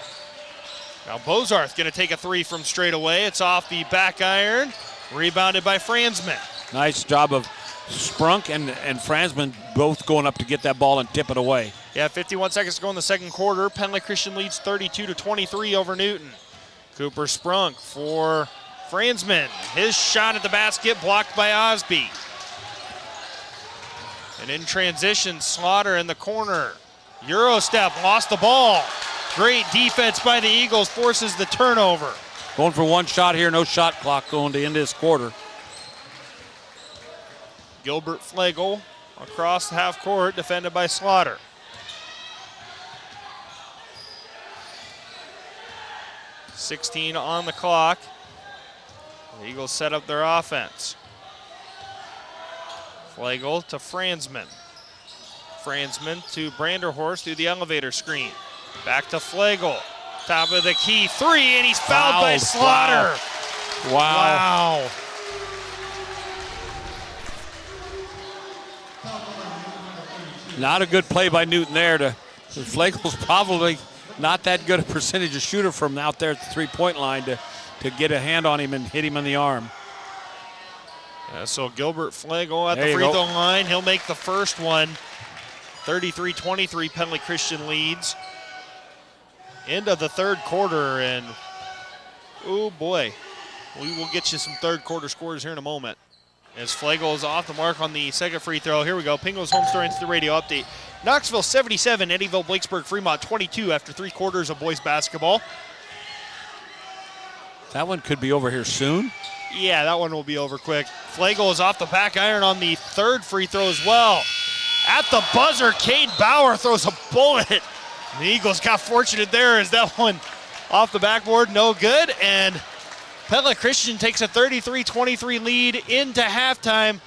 Now Bozarth going to take a three from straight away. It's off the back iron. Rebounded by Franzman. Nice job of Sprunk and Franzman both going up to get that ball and tip it away. Yeah, 51 seconds to go in the second quarter. Penley Christian leads 32-23 over Newton. Cooper Sprunk for Franzman. His shot at the basket blocked by Osby. And in transition, Slaughter in the corner. Euro step, lost the ball. Great defense by the Eagles, forces the turnover. Going for one shot here, no shot clock going to end this quarter. Gilbert Flagel across the half court, defended by Slaughter. .16 on the clock. The Eagles set up their offense. Flagel to Franzman. Franzman to Branderhorst through the elevator screen. Back to Flagel. Top of the key, 3, and he's fouled by Slaughter. Wow. Not a good play by Newton there. Flagel's probably not that good a percentage of shooter from out there at the three-point line to get a hand on him and hit him in the arm. So Gilbert Flagel at the free throw line. He'll make the first one. 33-23, Pella Christian leads. End of the third quarter, and oh boy, we will get you some third quarter scores here in a moment. As Flagel is off the mark on the second free throw. Here we go. Pingos Home Store Instant Radio update. Knoxville 77, Eddyville, Blacksburg, Fremont 22 after 3 quarters of boys basketball. That one could be over here soon. Yeah, that one will be over quick. Flagel is off the back iron on the third free throw as well. At the buzzer, Cade Bauer throws a bullet. The Eagles got fortunate there as that one off the backboard, no good. And Pella Christian takes a 33-23 lead into halftime.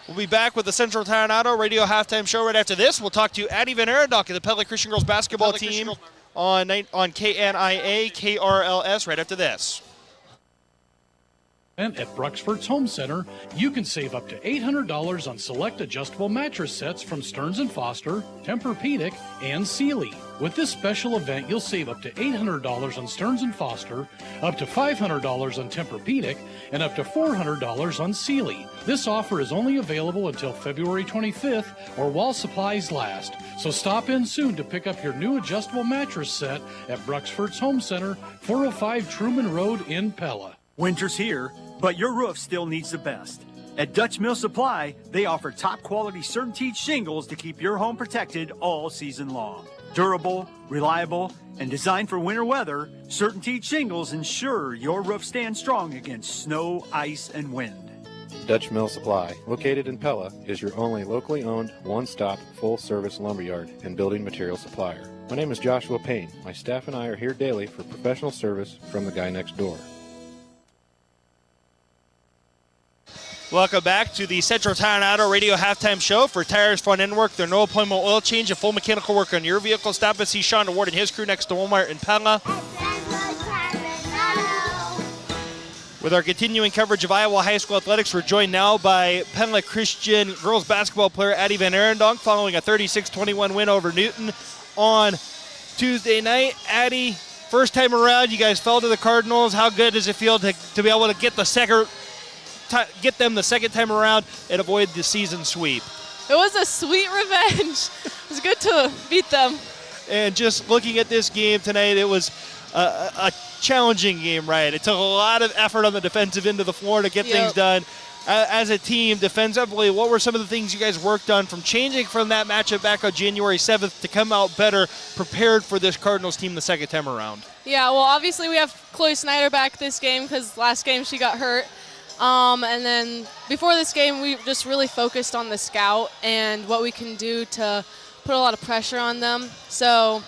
We'll be back with the Central Tire and Auto Radio halftime show right after this. We'll talk to Addie Van Arendonk of the Pella Christian girls basketball team on KNIA, KRLS right after this. And at Bruxford's Home Center, you can save up to $800 on select adjustable mattress sets from Stearns & Foster, Tempur-Pedic, and Sealy. With this special event, you'll save up to $800 on Stearns & Foster, up to $500 on Tempur-Pedic, and up to $400 on Sealy. This offer is only available until February 25th or while supplies last. So stop in soon to pick up your new adjustable mattress set at Bruxford's Home Center, 405 Truman Road in Pella. Winter's here, but your roof still needs the best. At Dutch Mill Supply, they offer top-quality CertainTeed shingles to keep your home protected all season long. Durable, reliable, and designed for winter weather, CertainTeed shingles ensure your roof stands strong against snow, ice, and wind. Dutch Mill Supply, located in Pella, is your only locally owned, one-stop, full-service lumberyard and building material supplier. My name is Joshua Payne. My staff and I are here daily for professional service from the guy next door. Welcome back to the Central Tire and Auto Radio halftime show. For tires, front end work, their no appointment oil change, and full mechanical work on your vehicle. Stop and see Sean DeWard and his crew next to Walmart in Pella. With our continuing coverage of Iowa High School athletics, we're joined now by Pella Christian girls basketball player Addie Van Arendonk following a 36-21 win over Newton on Tuesday night. Addie, first time around, you guys fell to the Cardinals. How good does it feel to be able to get get them the second time around and avoid the season sweep? It was a sweet revenge. It was good to beat them. And just looking at this game tonight, it was a challenging game, right? It took a lot of effort on the defensive end of the floor to get things done. As a team, defensively, what were some of the things you guys worked on from changing from that matchup back on January 7th to come out better prepared for this Cardinals team the second time around? Yeah, well, obviously we have Chloe Snyder back this game because last game she got hurt. And then before this game, we just really focused on the scout and what we can do to put a lot of pressure on them. So,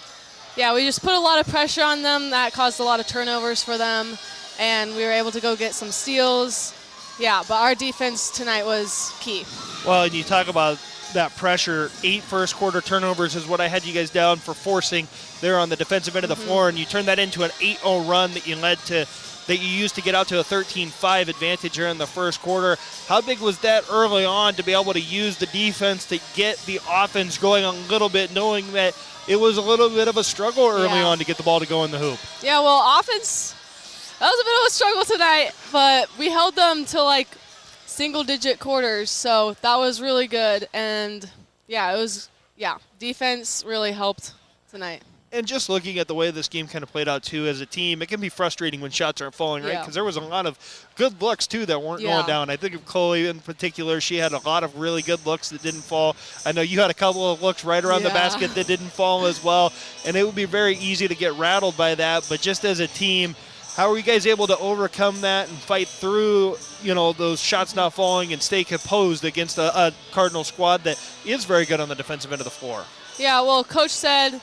yeah, we just put a lot of pressure on them. That caused a lot of turnovers for them, and we were able to go get some steals. Yeah, but our defense tonight was key. Well, and you talk about that pressure. 8 first-quarter turnovers is what I had you guys down for forcing there on the defensive end of the floor, and you turned that into an 8-0 run that you used to get out to a 13-5 advantage here in the first quarter. How big was that early on to be able to use the defense to get the offense going a little bit, knowing that it was a little bit of a struggle early on to get the ball to go in the hoop? Yeah, well, offense, that was a bit of a struggle tonight, but we held them to like single-digit quarters, so that was really good. And, defense really helped tonight. And just looking at the way this game kind of played out, too, as a team, it can be frustrating when shots aren't falling, right? Because there was a lot of good looks, too, that weren't going down. I think of Chloe in particular. She had a lot of really good looks that didn't fall. I know you had a couple of looks right around the basket that didn't fall as well, and it would be very easy to get rattled by that. But just as a team, How are you guys able to overcome that and fight through, those shots not falling and stay composed against a Cardinal squad that is very good on the defensive end of the floor? Yeah, well, Coach said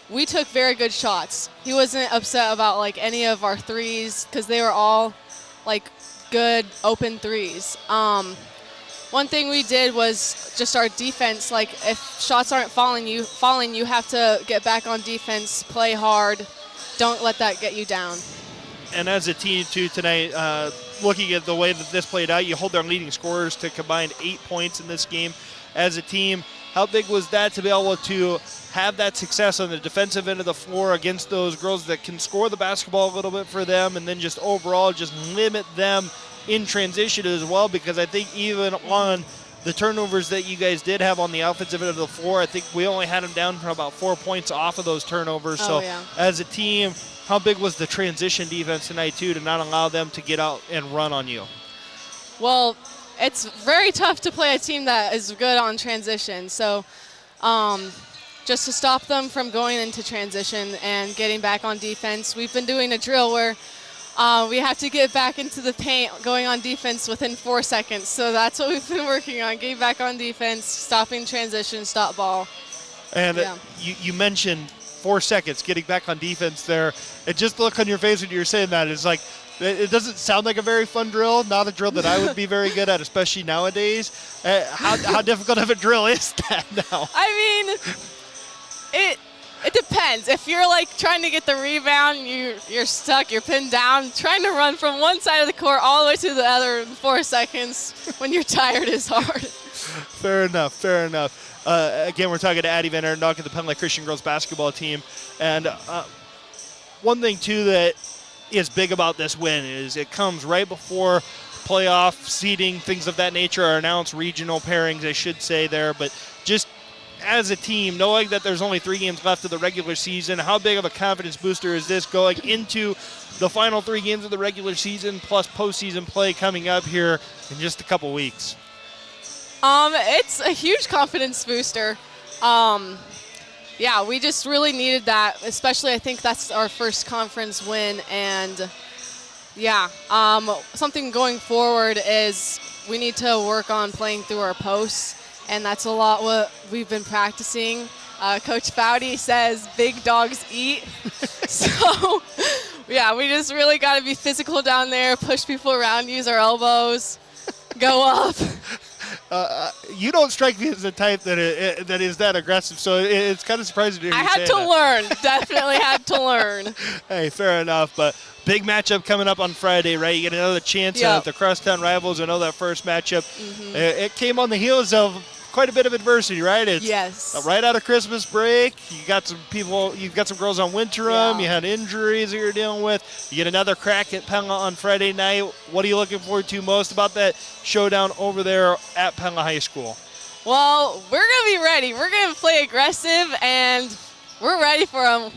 we took very good shots. He wasn't upset about, any of our threes because they were all, good open threes. One thing we did was just our defense. If shots aren't falling, you have to get back on defense, play hard. Don't let that get you down. And as a team, too, tonight, looking at the way that this played out, you hold their leading scorers to combined 8 points in this game. As a team, how big was that to be able to have that success on the defensive end of the floor against those girls that can score the basketball a little bit for them, and then just overall just limit them in transition as well? Because I think even on the turnovers that you guys did have on the offensive end of the floor, I think we only had them down for about 4 points off of those turnovers. As a team, how big was the transition defense tonight, too, to not allow them to get out and run on you? Well, it's very tough to play a team that is good on transition. So just to stop them from going into transition and getting back on defense, we've been doing a drill where we have to get back into the paint, going on defense within 4 seconds. So that's what we've been working on, getting back on defense, stopping transition, stop ball. And you mentioned 4 seconds, getting back on defense there. And just the look on your face when you're saying that is it doesn't sound like a very fun drill, not a drill that I would be very good at, especially nowadays. How difficult of a drill is that now? I mean, it depends. If you're trying to get the rebound, you're stuck, you're pinned down. Trying to run from one side of the court all the way to the other in 4 seconds when you're tired is hard. Fair enough. Again, we're talking to Addie Van Erendonk of the Pella Christian girls basketball team. And one thing, too, that is big about this win is it comes right before playoff seeding, things of that nature are announced, regional pairings, I should say there. But just as a team, knowing that there's only 3 games left of the regular season, how big of a confidence booster is this going into the final 3 games of the regular season plus postseason play coming up here in just a couple weeks? It's a huge confidence booster. We just really needed that, especially I think that's our first conference win. And, something going forward is we need to work on playing through our posts, and that's a lot what we've been practicing. Coach Foudy says big dogs eat. So, we just really got to be physical down there, push people around, use our elbows, go up. You don't strike me as the type that is that aggressive, so it's kind of surprising to hear you say that. I had to learn. Definitely had to learn. Hey, fair enough, but big matchup coming up on Friday, right? You get another chance at the crosstown rivals. I know that first matchup. Mm-hmm. It came on the heels of quite a bit of adversity, right? It's right out of Christmas break. You got some people, you've got some girls on winterim. You had injuries that you're dealing with. You get another crack at Pella on Friday night. What are you looking forward to most about that showdown over there at Pella High School? Well, we're going to be ready. We're going to play aggressive, and we're ready for them.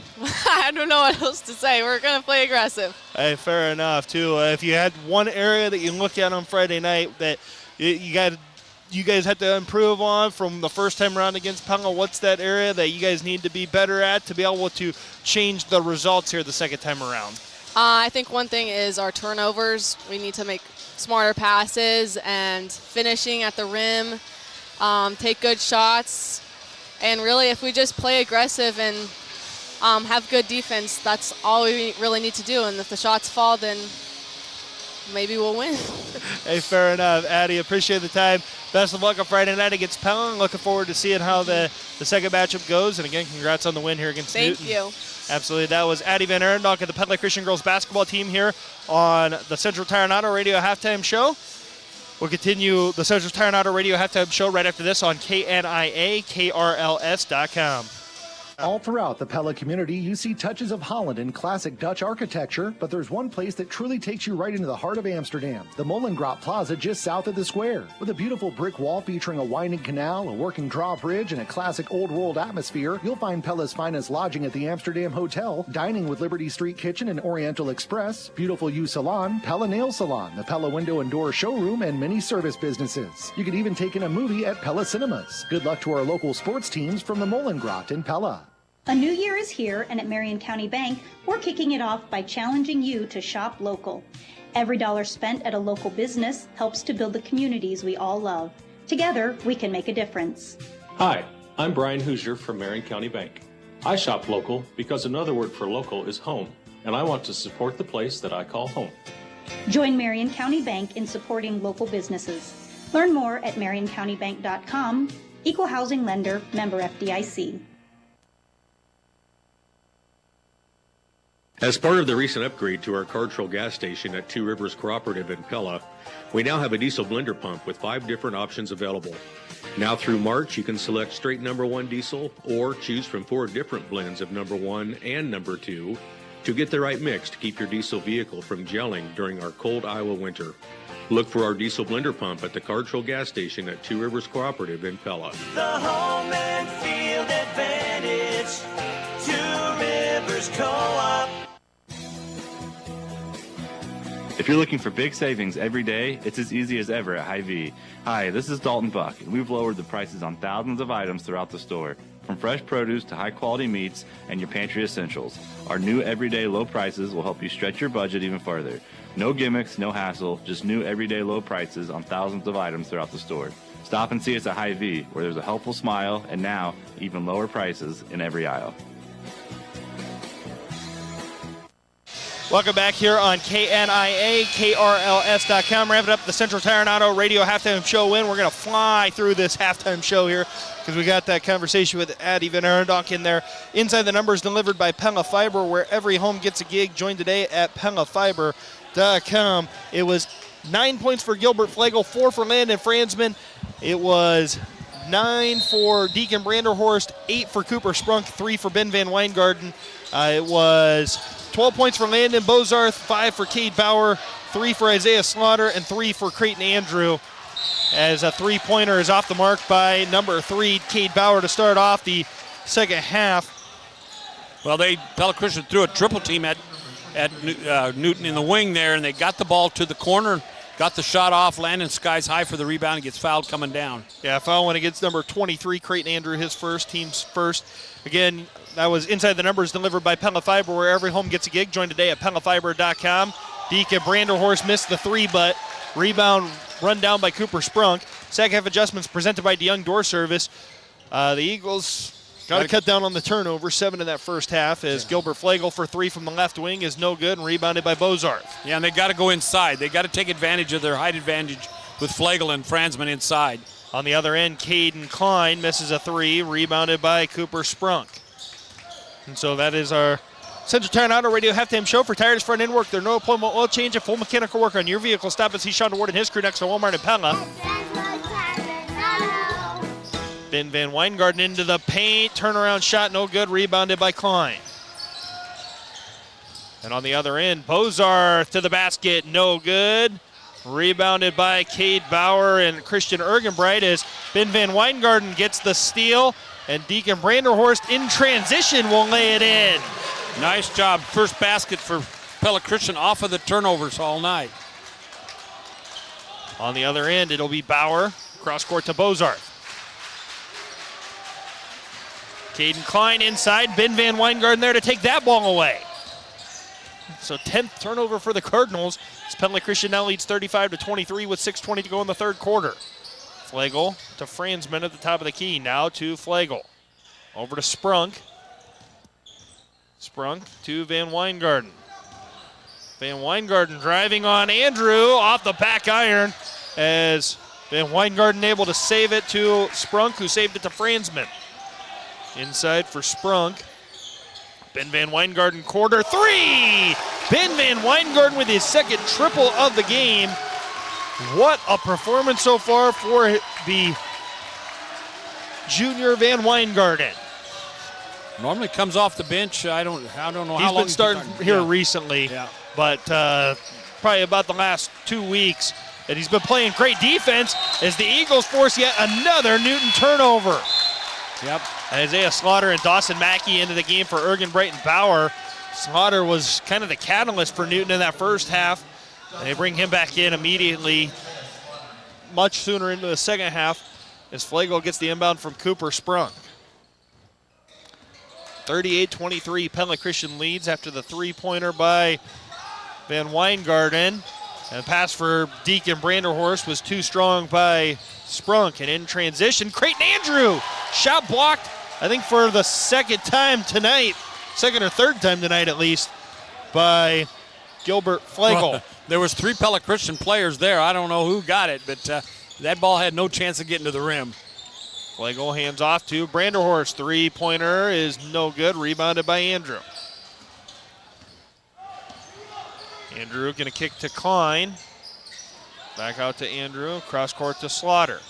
I don't know what else to say. We're going to play aggressive. Hey, fair enough, too. If you had one area that you look at on Friday night that you guys had to improve on from the first time around against Pella, what's that area that you guys need to be better at to be able to change the results here the second time around? I think one thing is our turnovers. We need to make smarter passes and finishing at the rim, take good shots, and really if we just play aggressive and have good defense, that's all we really need to do. And if the shots fall, then maybe we'll win. Hey, fair enough. Addie, appreciate the time. Best of luck on Friday night against Pella. Looking forward to seeing how the second matchup goes. And again, congrats on the win here against Newton. Thank you. Absolutely. That was Addie Van Erendonk of the Pella Christian girls basketball team here on the Central Tire and Auto Radio halftime show. We'll continue the Central Tire and Auto Radio halftime show right after this on KNIA-KRLS.com. All throughout the Pella community, you see touches of Holland and classic Dutch architecture, but there's one place that truly takes you right into the heart of Amsterdam, the Molengraat Plaza just south of the square. With a beautiful brick wall featuring a winding canal, a working drawbridge, and a classic old world atmosphere, you'll find Pella's finest lodging at the Amsterdam Hotel, dining with Liberty Street Kitchen and Oriental Express, beautiful U Salon, Pella Nail Salon, the Pella Window and Door Showroom, and many service businesses. You could even take in a movie at Pella Cinemas. Good luck to our local sports teams from the Molengraat in Pella. A new year is here, and at Marion County Bank, we're kicking it off by challenging you to shop local. Every dollar spent at a local business helps to build the communities we all love. Together, we can make a difference. Hi, I'm Brian Hoosier from Marion County Bank. I shop local because another word for local is home, and I want to support the place that I call home. Join Marion County Bank in supporting local businesses. Learn more at marioncountybank.com. Equal housing lender, member FDIC. As part of the recent upgrade to our Cartrol gas station at Two Rivers Cooperative in Pella, we now have a diesel blender pump with 5 different options available. Now through March, you can select straight number 1 diesel or choose from 4 different blends of number 1 and number 2 to get the right mix to keep your diesel vehicle from gelling during our cold Iowa winter. Look for our diesel blender pump at the Cartrol gas station at Two Rivers Cooperative in Pella. The home and field advantage, Two Rivers Co-op. If you're looking for big savings every day, it's as easy as ever at Hy-Vee. Hi, this is Dalton Buck, and we've lowered the prices on thousands of items throughout the store, from fresh produce to high-quality meats and your pantry essentials. Our new everyday low prices will help you stretch your budget even further. No gimmicks, no hassle, just new everyday low prices on thousands of items throughout the store. Stop and see us at Hy-Vee, where there's a helpful smile and now even lower prices in every aisle. Welcome back here on KNIA, KRLS.com. Wrapping up the Central Tire and Auto Radio halftime show win. We're going to fly through this halftime show here because we got that conversation with Addie Van Arendonk in there. Inside the Numbers delivered by Pella Fiber, where every home gets a gig. Join today at PellaFiber.com. It was 9 points for Gilbert Flegel, 4 for Landon Franzman. It was 9 for Deacon Branderhorst, 8 for Cooper Sprunk, 3 for Ben Van Weingarten. It was 12 points for Landon Bozarth, 5 for Cade Bauer, 3 for Isaiah Slaughter, and 3 for Creighton Andrew. As a three-pointer is off the mark by number 3, Cade Bauer, to start off the second half. Well, Pella Christian threw a triple team at Newton in the wing there, and they got the ball to the corner, got the shot off. Landon skies high for the rebound and gets fouled coming down. Yeah, foul went against number 23, Creighton Andrew, his first, team's first. Again, that was Inside the Numbers delivered by Pella Fiber, where every home gets a gig. Join today at PellaFiber.com. Deacon Branderhorst missed the 3, but rebound run down by Cooper Sprunk. Second half adjustments presented by DeYoung Door Service. The Eagles got to cut down on the turnover, 7 in that first half, as Gilbert Flegel for 3 from the left wing is no good and rebounded by Bozarth. Yeah, and they got to go inside. They got to take advantage of their height advantage with Flegel and Franzman inside. On the other end, Caden Klein misses a 3, rebounded by Cooper Sprunk. And so that is our Central Tire and Auto Radio halftime show. For tires, front end work, their no appointment oil change, and full mechanical work on your vehicle. Stop and see Sean Ward and his crew next to Walmart in Pella. Ben Van Weingarten into the paint. Turnaround shot, no good. Rebounded by Klein. And on the other end, Bozarth to the basket, no good. Rebounded by Cade Bauer and Christian Ergenbright as Ben Van Weingarten gets the steal. And Deacon Branderhorst in transition will lay it in. Nice job. First basket for Pella Christian off of the turnovers all night. On the other end, it'll be Bauer. Cross court to Bozarth. Caden Klein inside. Ben Van Weingarten there to take that ball away. So 10th turnover for the Cardinals. As Pella Christian now leads 35-23 with 6:20 to go in the third quarter. Flegel to Franzman at the top of the key. Now to Flegel. Over to Sprunk. Sprunk to Van Weingarten. Van Weingarten driving on Andrew off the back iron as Van Weingarten able to save it to Sprunk, who saved it to Franzman. Inside for Sprunk. Ben Van Weingarten, quarter 3! Ben Van Weingarten with his second triple of the game. What a performance so far for the junior Van Weingarten. Normally comes off the bench. I don't know how long he's been starting here recently, but probably about the last 2 weeks. And he's been playing great defense as the Eagles force yet another Newton turnover. Yep. Isaiah Slaughter and Dawson Mackey into the game for Ergenbright and Bauer. Slaughter was kind of the catalyst for Newton in that first half. They bring him back in immediately, much sooner into the second half, as Flegel gets the inbound from Cooper Sprunk. 38-23, Pella Christian leads after the three-pointer by Van Weingarten. And the pass for Deacon Branderhorst was too strong by Sprunk. And in transition, Creighton Andrew. Shot blocked, I think for the second time tonight, second or third time tonight at least, by Gilbert Flagel. Well, there was 3 Pella Christian players there. I don't know who got it, but that ball had no chance of getting to the rim. Flagel hands off to Branderhorst. Three-pointer is no good. Rebounded by Andrew. Andrew going to kick to Klein. Back out to Andrew. Cross court to Slaughter.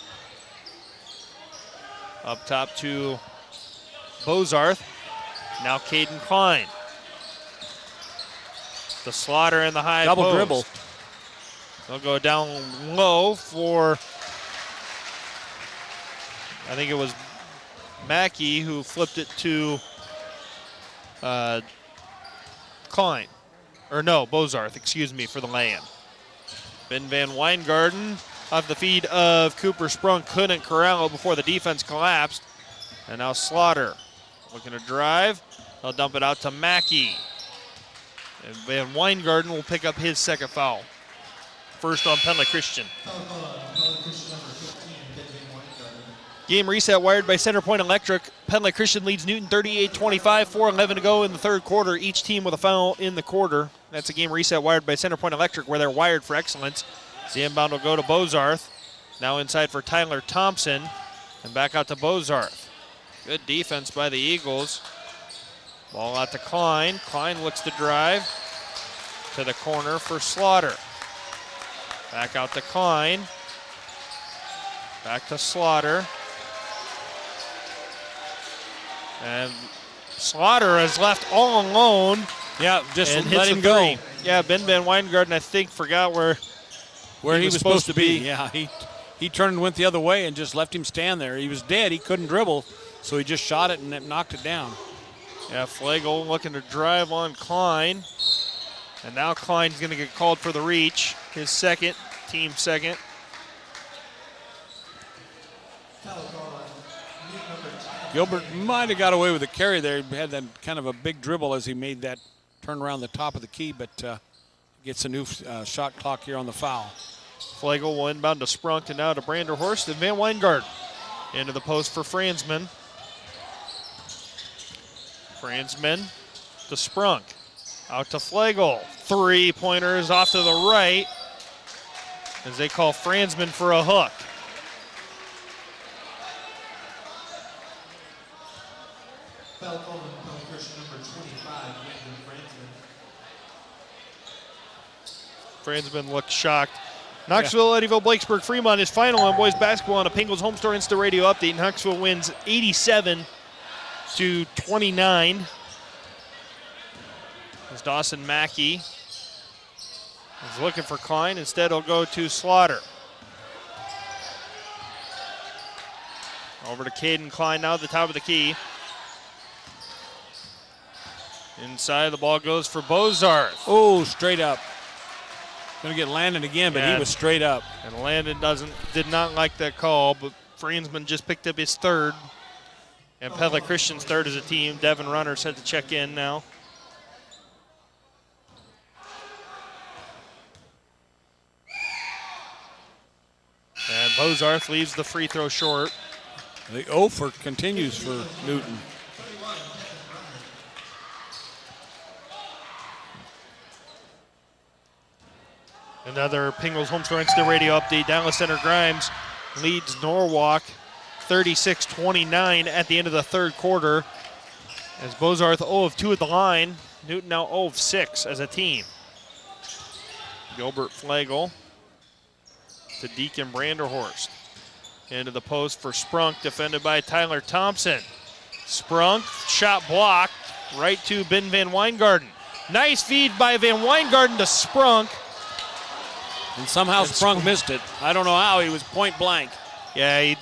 Up top to Bozarth. Now Caden Klein. The Slaughter in the high double post. dribble. They'll go down low for, I think it was Mackey who flipped it to Klein. Or no, Bozarth, excuse me, for the lay-in. Ben Van Weingarten off the feed of Cooper Sprunk couldn't corral it before the defense collapsed. And now Slaughter looking to drive. They'll dump it out to Mackey. And Van Weingarten will pick up his second foul. First on Pella Christian. Game reset wired by Center Point Electric. Pella Christian leads Newton 38-25, 4:11 to go in the third quarter. Each team with a foul in the quarter. That's a game reset wired by Center Point Electric, where they're wired for excellence. The inbound will go to Bozarth. Now inside for Tyler Thompson. And back out to Bozarth. Good defense by the Eagles. Ball out to Klein. Klein looks to drive to the corner for Slaughter. Back out to Klein. Back to Slaughter. And Slaughter is left all alone. Yeah, just and let hits him go. Three. Yeah, Ben Van Weingarten, I think, forgot where he was supposed to be. Yeah, he turned and went the other way and just left him stand there. He was dead. He couldn't dribble, so he just shot it and it knocked it down. Yeah, Flagel looking to drive on Klein. And now Klein's going to get called for the reach. His second, team second. Gilbert might have got away with the carry there. He had that kind of a big dribble as he made that turn around the top of the key, but gets a new shot clock here on the foul. Flagel will inbound to Sprunk and now to Branderhorst and Van Weingarten. Into the post for Franzman. Franzman to Sprunk. Out to Flagel. Three-pointers off to the right as they call Franzman for a hook. Foul called on Pella Christian number 25, Franzman looked shocked. Knoxville, Eddyville, Blakesburg, Fremont is final in boys basketball on a Pingles Home Store Insta Radio update. Knoxville wins 87-29. As Dawson Mackey is looking for Klein. Instead, he'll go to Slaughter. Over to Caden Klein now at the top of the key. Inside, the ball goes for Bozarth. Oh, straight up. Going to get Landon again, but he was straight up. And Landon did not like that call, but Franzman just picked up his third. And Pella Christian's third as a team. Devin Runner set to check in now. And Bozarth leaves the free throw short. The offer continues for Newton. Another Pingles Home Store Instant Radio update. Dallas Center Grimes leads Norwalk 36-29 at the end of the third quarter. As Bozarth 0 of 2 at the line. Newton now 0 of 6 as a team. Gilbert Flagel to Deacon Branderhorst. Into the post for Sprunk, defended by Tyler Thompson. Sprunk, shot blocked, right to Ben Van Weingarten. Nice feed by Van Weingarten to Sprunk. And somehow Sprunk missed it. I don't know how. He was point blank. Yeah,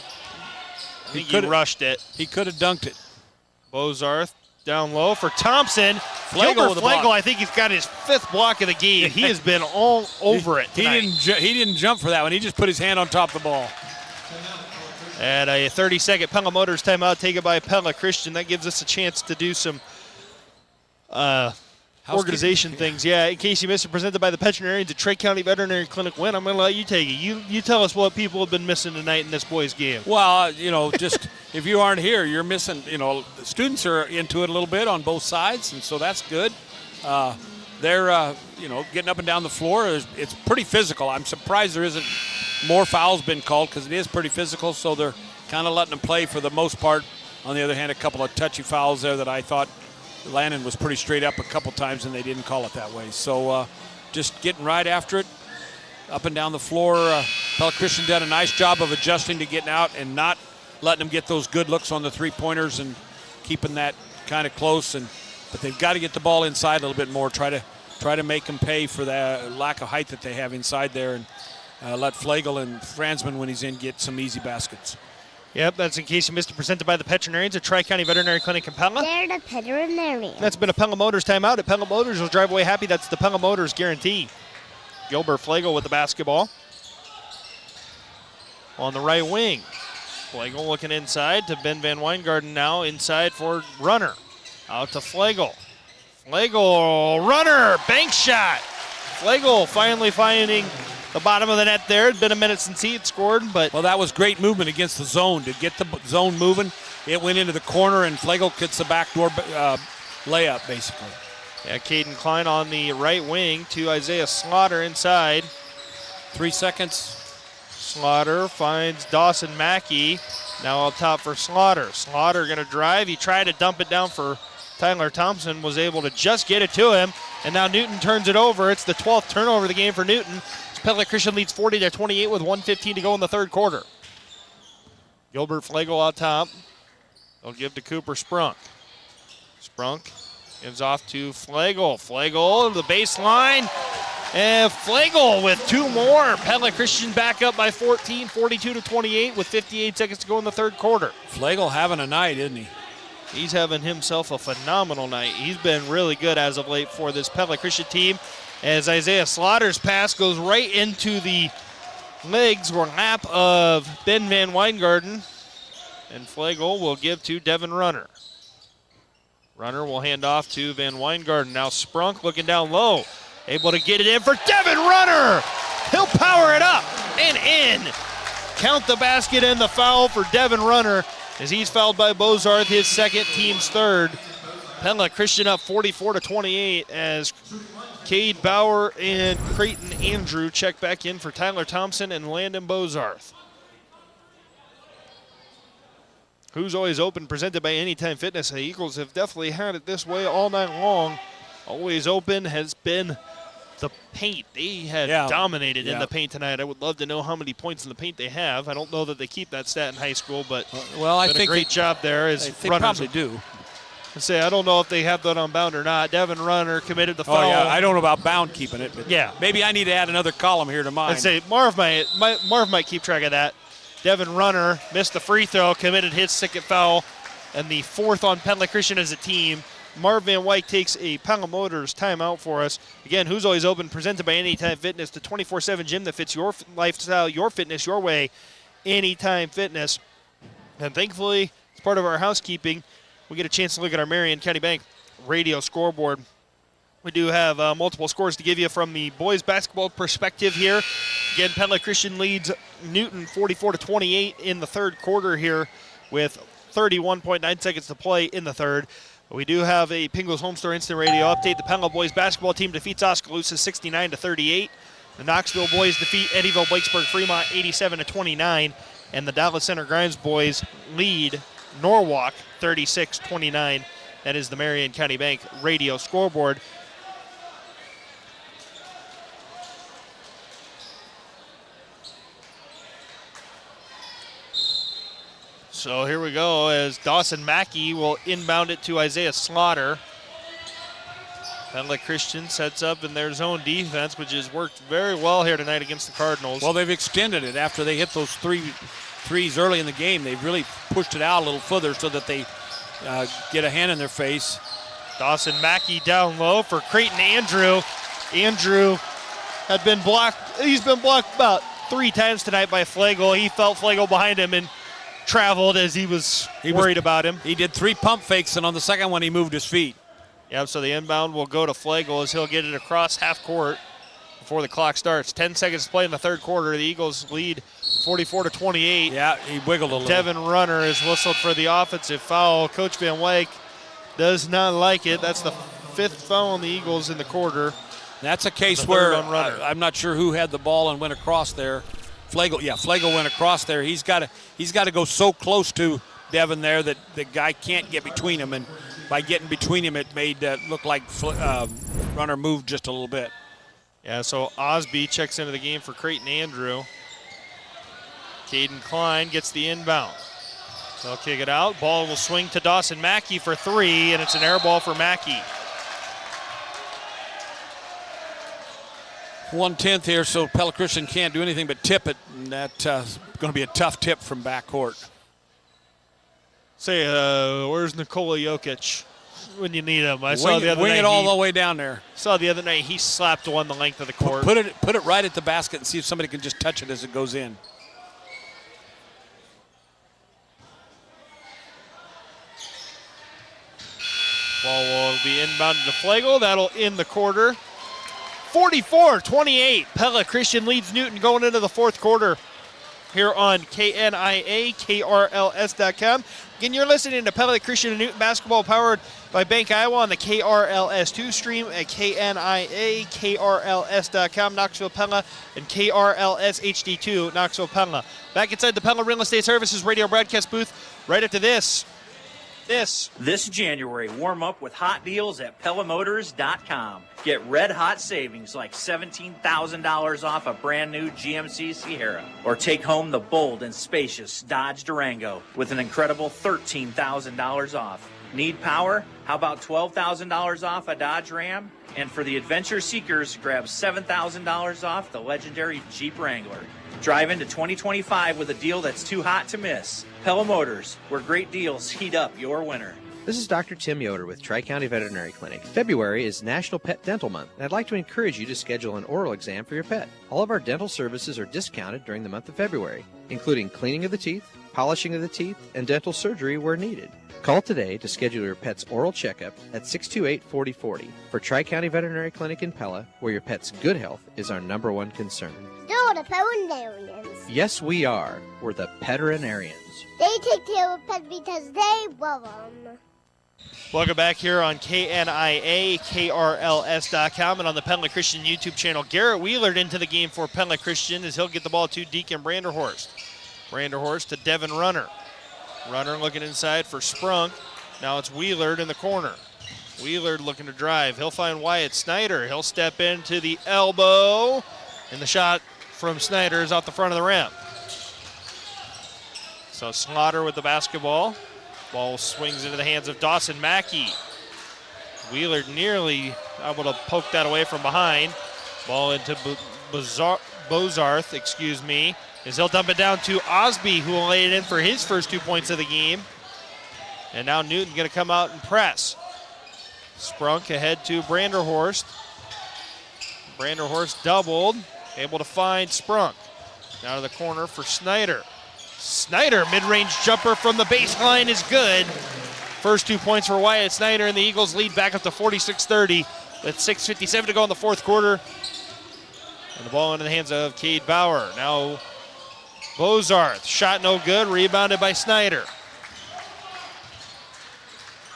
he rushed it. He could have dunked it. Bozarth down low for Thompson. Flagel with the block. I think he's got his 5th block of the game. He has been all over it tonight. He didn't jump for that one. He just put his hand on top of the ball. And a 30-second Pella Motors timeout taken by Pella Christian. That gives us a chance to do some organization things. Yeah, in case you missed it, presented by the veterinarians at Trey County Veterinary Clinic. Win, I'm going to let you take it. You tell us what people have been missing tonight in this boys' game. Well, just if you aren't here, you're missing, the students are into it a little bit on both sides, and so that's good. They're, getting up and down the floor. It's pretty physical. I'm surprised there isn't more fouls been called because it is pretty physical, so they're kind of letting them play for the most part. On the other hand, a couple of touchy fouls there that I thought Lannon was pretty straight up a couple times, and they didn't call it that way. So just getting right after it, up and down the floor. Pella Christian did a nice job of adjusting to getting out and not letting them get those good looks on the three-pointers and keeping that kind of close. But they've got to get the ball inside a little bit more, try to make them pay for the lack of height that they have inside there, and let Flagel and Franzman, when he's in, get some easy baskets. Yep, that's in case you missed it. Presented by the veterinarians at Tri-County Veterinary Clinic in Pella. They're the veterinarians. That's been a Pella Motors timeout. At Pella Motors, you'll drive away happy. That's the Pella Motors guarantee. Gilbert Flagel with the basketball. On the right wing. Flagel looking inside to Ben Van Weingarten now. Inside for Runner. Out to Flagel. Flagel, Runner, bank shot. Flagel finally finding the bottom of the net there. It'd been a minute since he had scored, but... Well, that was great movement against the zone. To get the zone moving, it went into the corner, and Flagel gets the backdoor layup, basically. Yeah, Caden Klein on the right wing to Isaiah Slaughter inside. 3 seconds. Slaughter finds Dawson Mackey. Now up top for Slaughter. Slaughter going to drive. He tried to dump it down for Tyler Thompson, was able to just get it to him, and now Newton turns it over. It's the 12th turnover of the game for Newton. Pella Christian leads 40-28 with 1:15 to go in the third quarter. Gilbert Flagel out top. They'll give to Cooper Sprunk. Sprunk gives off to Flagel. Flagel to the baseline. And Flagel with two more. Pella Christian back up by 14, 42-28 with 58 seconds to go in the third quarter. Flagel having a night, isn't he? He's having himself a phenomenal night. He's been really good as of late for this Pella Christian team, as Isaiah Slaughter's pass goes right into the legs or lap of Ben Van Weingarten. And Flagel will give to Devin Runner. Runner will hand off to Van Weingarten. Now Sprunk looking down low. Able to get it in for Devin Runner. He'll power it up and in. Count the basket and the foul for Devin Runner, as he's fouled by Bozarth, his second, team's third. Pella Christian up 44-28 as Cade Bauer and Creighton Andrew check back in for Tyler Thompson and Landon Bozarth. Who's Always Open, presented by Anytime Fitness. The Eagles have definitely had it this way all night long. Always Open has been the paint. They have dominated in the paint tonight. I would love to know how many points in the paint they have. I don't know that they keep that stat in high school, but I think a great job there. As they probably do. I don't know if they have that on bound or not. Devin Runner committed the foul. Oh, yeah, I don't know about bound keeping it, but maybe I need to add another column here to mine. Marv might keep track of that. Devin Runner missed the free throw, committed his second foul, and the fourth on Pella Christian as a team. Marv Van Wyk takes a Pella Motors timeout for us. Again, Who's Always Open, presented by Anytime Fitness, the 24/7 gym that fits your lifestyle, your fitness, your way. Anytime Fitness. And thankfully, as part of our housekeeping, we get a chance to look at our Marion County Bank radio scoreboard. We do have multiple scores to give you from the boys basketball perspective here. Again, Pella Christian leads Newton 44-28 in the third quarter here with 31.9 seconds to play in the third. We do have a Pingles Home Store Instant Radio update. The Pella boys basketball team defeats Oskaloosa 69-38. The Knoxville boys defeat Eddyville Blakesburg Fremont 87-29. And the Dallas Center Grimes boys lead Norwalk 36-29. That is the Marion County Bank radio scoreboard. So here we go as Dawson Mackey will inbound it to Isaiah Slaughter. Pella Christian sets up in their zone defense, which has worked very well here tonight against the Cardinals. Well, they've extended it after they hit those threes early in the game. They've really pushed it out a little further so that they get a hand in their face. Dawson Mackey down low for Creighton Andrew. Andrew had been blocked. He's been blocked about 3 times tonight by Flagel. He felt Flagel behind him and traveled as he was worried about him. He did 3 pump fakes, and on the second one he moved his feet. Yep, so the inbound will go to Flagel as he'll get it across half court before the clock starts. 10 seconds to play in the third quarter. The Eagles lead 44-28. Yeah, he wiggled a little. Devin Runner is whistled for the offensive foul. Coach Van Wyk does not like it. That's the 5th foul on the Eagles in the quarter. That's a case where I'm not sure who had the ball and went across there. Flagel went across there. He's got to go so close to Devin there that the guy can't get between him, and by getting between him, it made look like Runner moved just a little bit. Yeah, so Osby checks into the game for Creighton Andrew. Caden Klein gets the inbound. They'll kick it out. Ball will swing to Dawson Mackey for 3, and it's an air ball for Mackey. 1/10 here, so Pella Christian can't do anything but tip it, and that's going to be a tough tip from backcourt. Say, where's Nikola Jokic when you need him? I saw the other night. Wing it all the way down there. Saw the other night he slapped one the length of the court. Put it right at the basket and see if somebody can just touch it as it goes in. Ball will be inbounded to Flagel. That'll end the quarter. 44-28. Pella Christian leads Newton going into the fourth quarter here on KNIA, KRLS.com. Again, you're listening to Pella Christian and Newton basketball powered by Bank Iowa on the KRLS2 stream at KNIA, KRLS.com, Knoxville Pella, and KRLS HD2, Knoxville Pella. Back inside the Pella Real Estate Services radio broadcast booth right after this. This January, warm up with hot deals at PellaMotors.com. Get red hot savings like $17,000 off a brand new GMC Sierra. Or take home the bold and spacious Dodge Durango with an incredible $13,000 off. Need power? How about $12,000 off a Dodge Ram? And for the adventure seekers, grab $7,000 off the legendary Jeep Wrangler. Drive into 2025 with a deal that's too hot to miss. Pella Motors, where great deals heat up your winter. This is Dr. Tim Yoder with Tri-County Veterinary Clinic. February is National Pet Dental Month, and I'd like to encourage you to schedule an oral exam for your pet. All of our dental services are discounted during the month of February, including cleaning of the teeth, polishing of the teeth, and dental surgery where needed. Call today to schedule your pet's oral checkup at 628-4040 for Tri-County Veterinary Clinic in Pella, where your pet's good health is our #1 concern. They're the veterinarians. Yes, we are. We're the Peterinarians. They take care of pets because they love them. Welcome back here on KNIA, KRLS.com, and on the Pella Christian YouTube channel. Garrett Wheeler into the game for Pella Christian as he'll get the ball to Deacon Branderhorst. Branderhorst to Devin Runner. Runner looking inside for Sprunk. Now it's Wheeler in the corner. Wheeler looking to drive. He'll find Wyatt Snyder. He'll step into the elbow. And the shot from Snyder is out the front of the rim. So Slaughter with the basketball. Ball swings into the hands of Dawson Mackey. Wheeler nearly able to poke that away from behind. Ball into Bozarth, as he'll dump it down to Osby, who will lay it in for his first 2 points of the game. And now Newton going to come out and press. Sprunk ahead to Branderhorst. Branderhorst doubled, able to find Sprunk. Down to the corner for Snyder. Snyder, mid-range jumper from the baseline is good. First 2 points for Wyatt Snyder, and the Eagles lead back up to 46-30 with 6:57 to go in the fourth quarter. And the ball into the hands of Cade Bauer. Now Bozarth, shot no good, rebounded by Snyder.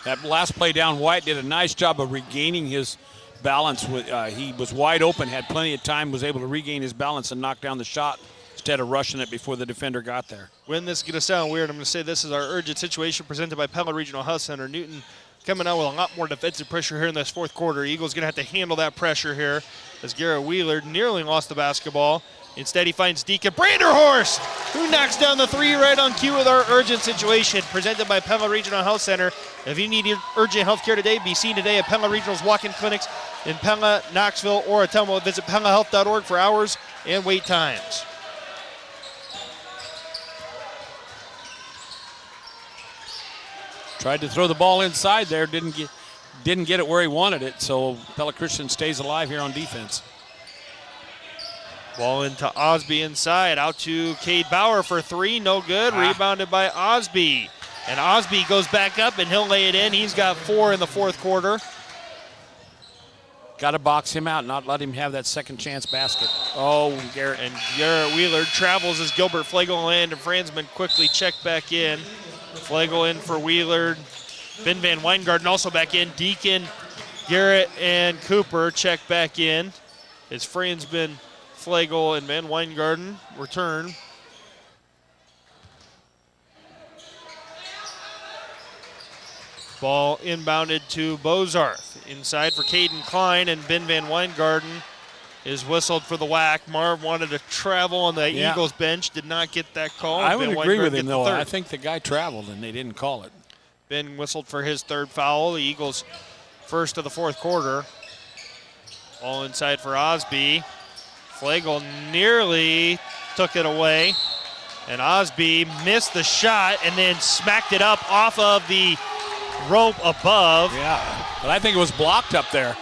That last play down, Wyatt did a nice job of regaining his balance. He was wide open, had plenty of time, was able to regain his balance and knock down the shot instead of rushing it before the defender got there. When this is going to sound weird, I'm going to say this is our urgent situation presented by Pella Regional Health Center. Newton coming out with a lot more defensive pressure here in this fourth quarter. Eagles going to have to handle that pressure here as Garrett Wheeler nearly lost the basketball. Instead, he finds Deacon Branderhorst, who knocks down the three right on cue with our urgent situation presented by Pella Regional Health Center. If you need urgent health care today, be seen today at Pella Regional's walk-in clinics in Pella, Knoxville, or Ottumwa. Visit PellaHealth.org for hours and wait times. Tried to throw the ball inside there, didn't get it where he wanted it, so Pella Christian stays alive here on defense. Ball into Osby inside, out to Cade Bauer for three, no good. Rebounded by Osby. And Osby goes back up and he'll lay it in. He's got 4 in the fourth quarter. Got to box him out, not let him have that second chance basket. Oh, Garrett. And Garrett Wheeler travels as Gilbert Flagel and Franzman quickly check back in. Flagel in for Wheeler. Ben Van Weingarten also back in. Deacon, Garrett, and Cooper check back in. As Franzman, Flagel, and Van Weingarten return. Ball inbounded to Bozarth. Inside for Caden Klein, and Ben Van Weingarten is whistled for the whack. Marv wanted to travel on the Eagles bench, did not get that call. I would agree with him, though. I I think the guy traveled, and they didn't call it. Ben whistled for his third foul. The Eagles first of the fourth quarter. All inside for Osby. Flagel nearly took it away. And Osby missed the shot and then smacked it up off of the rope above. Yeah, but I think it was blocked up there.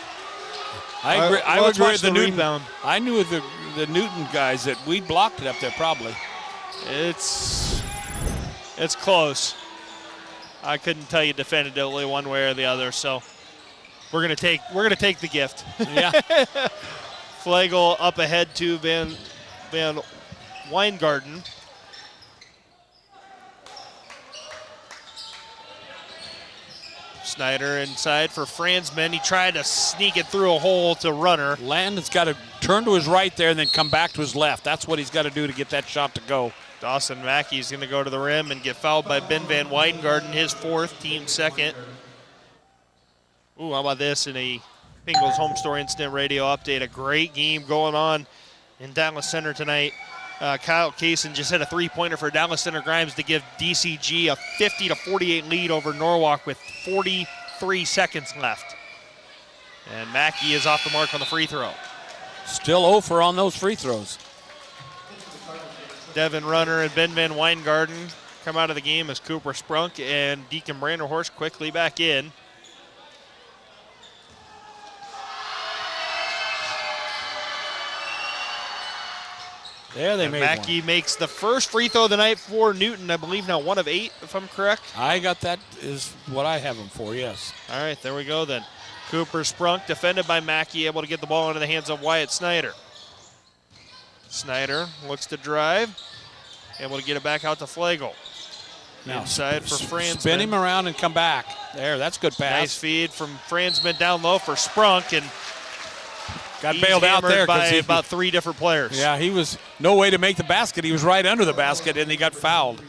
I agree with the Newton. Rebound. I knew with the Newton guys that we blocked it up there probably. It's close. I couldn't tell you definitively one way or the other, so we're gonna take the gift. Yeah. Flagel up ahead to Van Weingarten. Snyder inside for Franzman. He tried to sneak it through a hole to Runner. Landon's got to turn to his right there and then come back to his left. That's what he's got to do to get that shot to go. Dawson Mackey's going to go to the rim and get fouled by Ben Van Weingarten, his fourth, team second. Ooh, how about this in a Bengals Home Store Instant Radio update? A great game going on in Dallas Center tonight. Kyle Kaysen just hit a three-pointer for Dallas Center Grimes to give DCG a 50-48 lead over Norwalk with 43 seconds left. And Mackey is off the mark on the free throw. Still 0 for on those free throws. Devin Runner and Ben Van Weingarten come out of the game as Cooper Sprunk and Deacon Branderhorst quickly back in. There they made Mackey one. makes the first free throw of the night for Newton, I believe now 1 of 8, if I'm correct. I got that is what I have him for, yes. All right, there we go then. Cooper Sprunk defended by Mackey, able to get the ball into the hands of Wyatt Snyder. Snyder looks to drive, able to get it back out to Flagel. Now, inside for Franzman. Spin him around and come back. There, that's a good pass. Nice feed from Franzman down low for Sprunk, and got bailed out there by about 3 different players. Yeah, he was no way to make the basket. He was right under the basket, and he got fouled.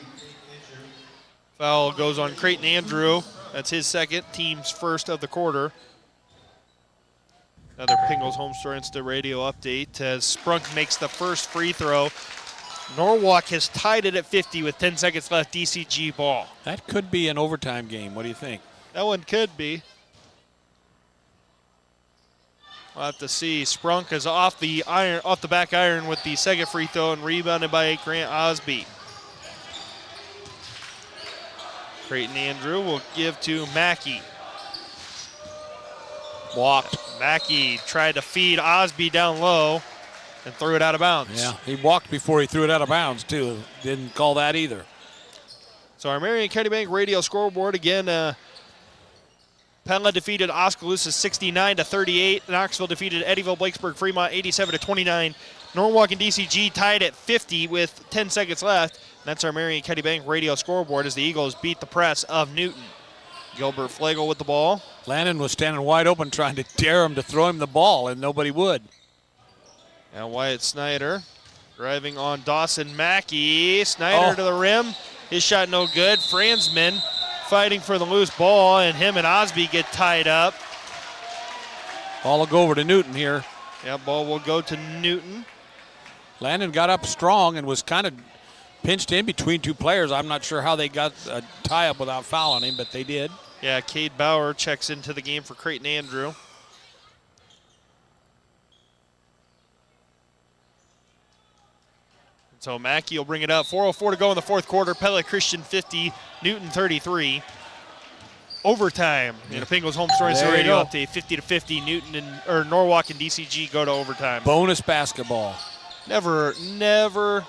Foul goes on Creighton Andrew. That's his second, team's first of the quarter. Another Pingles Home Store Instant Radio update as Sprunk makes the first free throw. Norwalk has tied it at 50 with 10 seconds left, DCG ball. That could be an overtime game. What do you think? That one could be. We'll have to see. Sprunk is off the back iron with the second free throw and rebounded by Grant Osby. Creighton Andrew will give to Mackey. Walked. Mackey tried to feed Osby down low and threw it out of bounds. Yeah, he walked before he threw it out of bounds, too. Didn't call that either. So our Marion County Bank radio scoreboard again. Pella defeated Oskaloosa 69-38. Knoxville defeated Eddyville Blakesburg Fremont 87-29. Norwalk and DCG tied at 50 with 10 seconds left. That's our Marion County Bank radio scoreboard as the Eagles beat the press of Newton. Gilbert Flagel with the ball. Landon was standing wide open trying to dare him to throw him the ball, and nobody would. And Wyatt Snyder driving on Dawson Mackey. Snyder to the rim. His shot no good. Franzman fighting for the loose ball, and him and Osby get tied up. Ball will go over to Newton here. Yeah, ball will go to Newton. Landon got up strong and was kind of pinched in between two players. I'm not sure how they got a tie-up without fouling him, but they did. Yeah, Cade Bauer checks into the game for Creighton Andrew. So Mackey will bring it up. 4:04 to go in the fourth quarter. Pella Christian 50, Newton 33. Overtime in a Pingles Home Story Radio update. 50-50. Norwalk and DCG go to overtime. Bonus basketball. never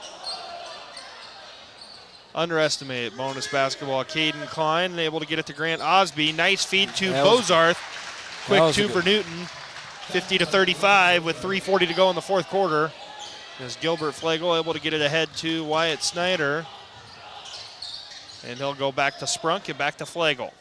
underestimate bonus basketball. Caden Klein able to get it to Grant Osby. Nice feed to Bozarth. Quick two for Newton. 50-35 with 3:40 to go in the fourth quarter. As Gilbert Flagel able to get it ahead to Wyatt Snyder. And he'll go back to Sprunk and back to Flagel.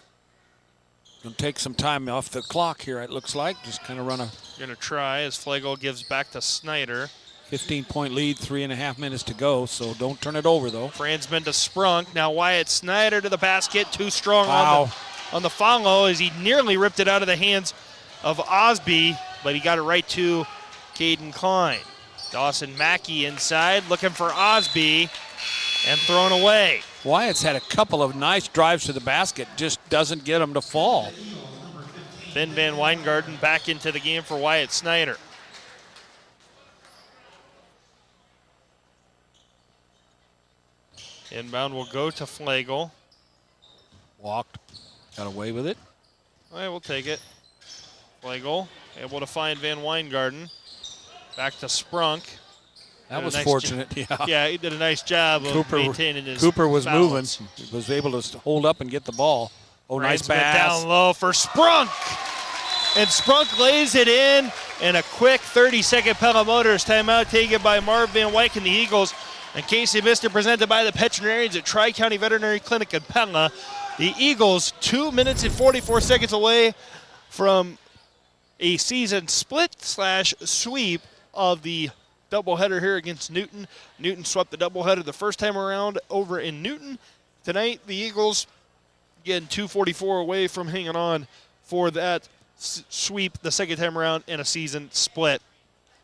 Going to take some time off the clock here, it looks like. Just kind of run a... Going to try as Flagel gives back to Snyder. 15-point lead, 3.5 minutes to go, so don't turn it over, though. Franzman to Sprunk. Now Wyatt Snyder to the basket. Too strong on the follow as he nearly ripped it out of the hands of Osby, but he got it right to Caden Klein. Dawson Mackey inside, looking for Osby, and thrown away. Wyatt's had a couple of nice drives to the basket, just doesn't get him to fall. Ben Van Weingarten back into the game for Wyatt Snyder. Inbound will go to Flagel. Walked, got away with it. All right, we'll take it. Flagel able to find Van Weingarten. Back to Sprunk. That was fortunate, Yeah, he did a nice job of maintaining his Cooper was balance. moving. He was able to hold up and get the ball. Oh, nice pass. Down low for Sprunk. And Sprunk lays it in. And a quick 30-second Pella Motors timeout taken by Marv Van Wyk and the Eagles. And Casey Mister presented by the veterinarians at Tri-County Veterinary Clinic in Pella. The Eagles 2 minutes and 44 seconds away from a season split/sweep of the doubleheader here against Newton. Newton swept the doubleheader the first time around over in Newton. Tonight, the Eagles, again, 2:44 away from hanging on for that sweep the second time around in a season split.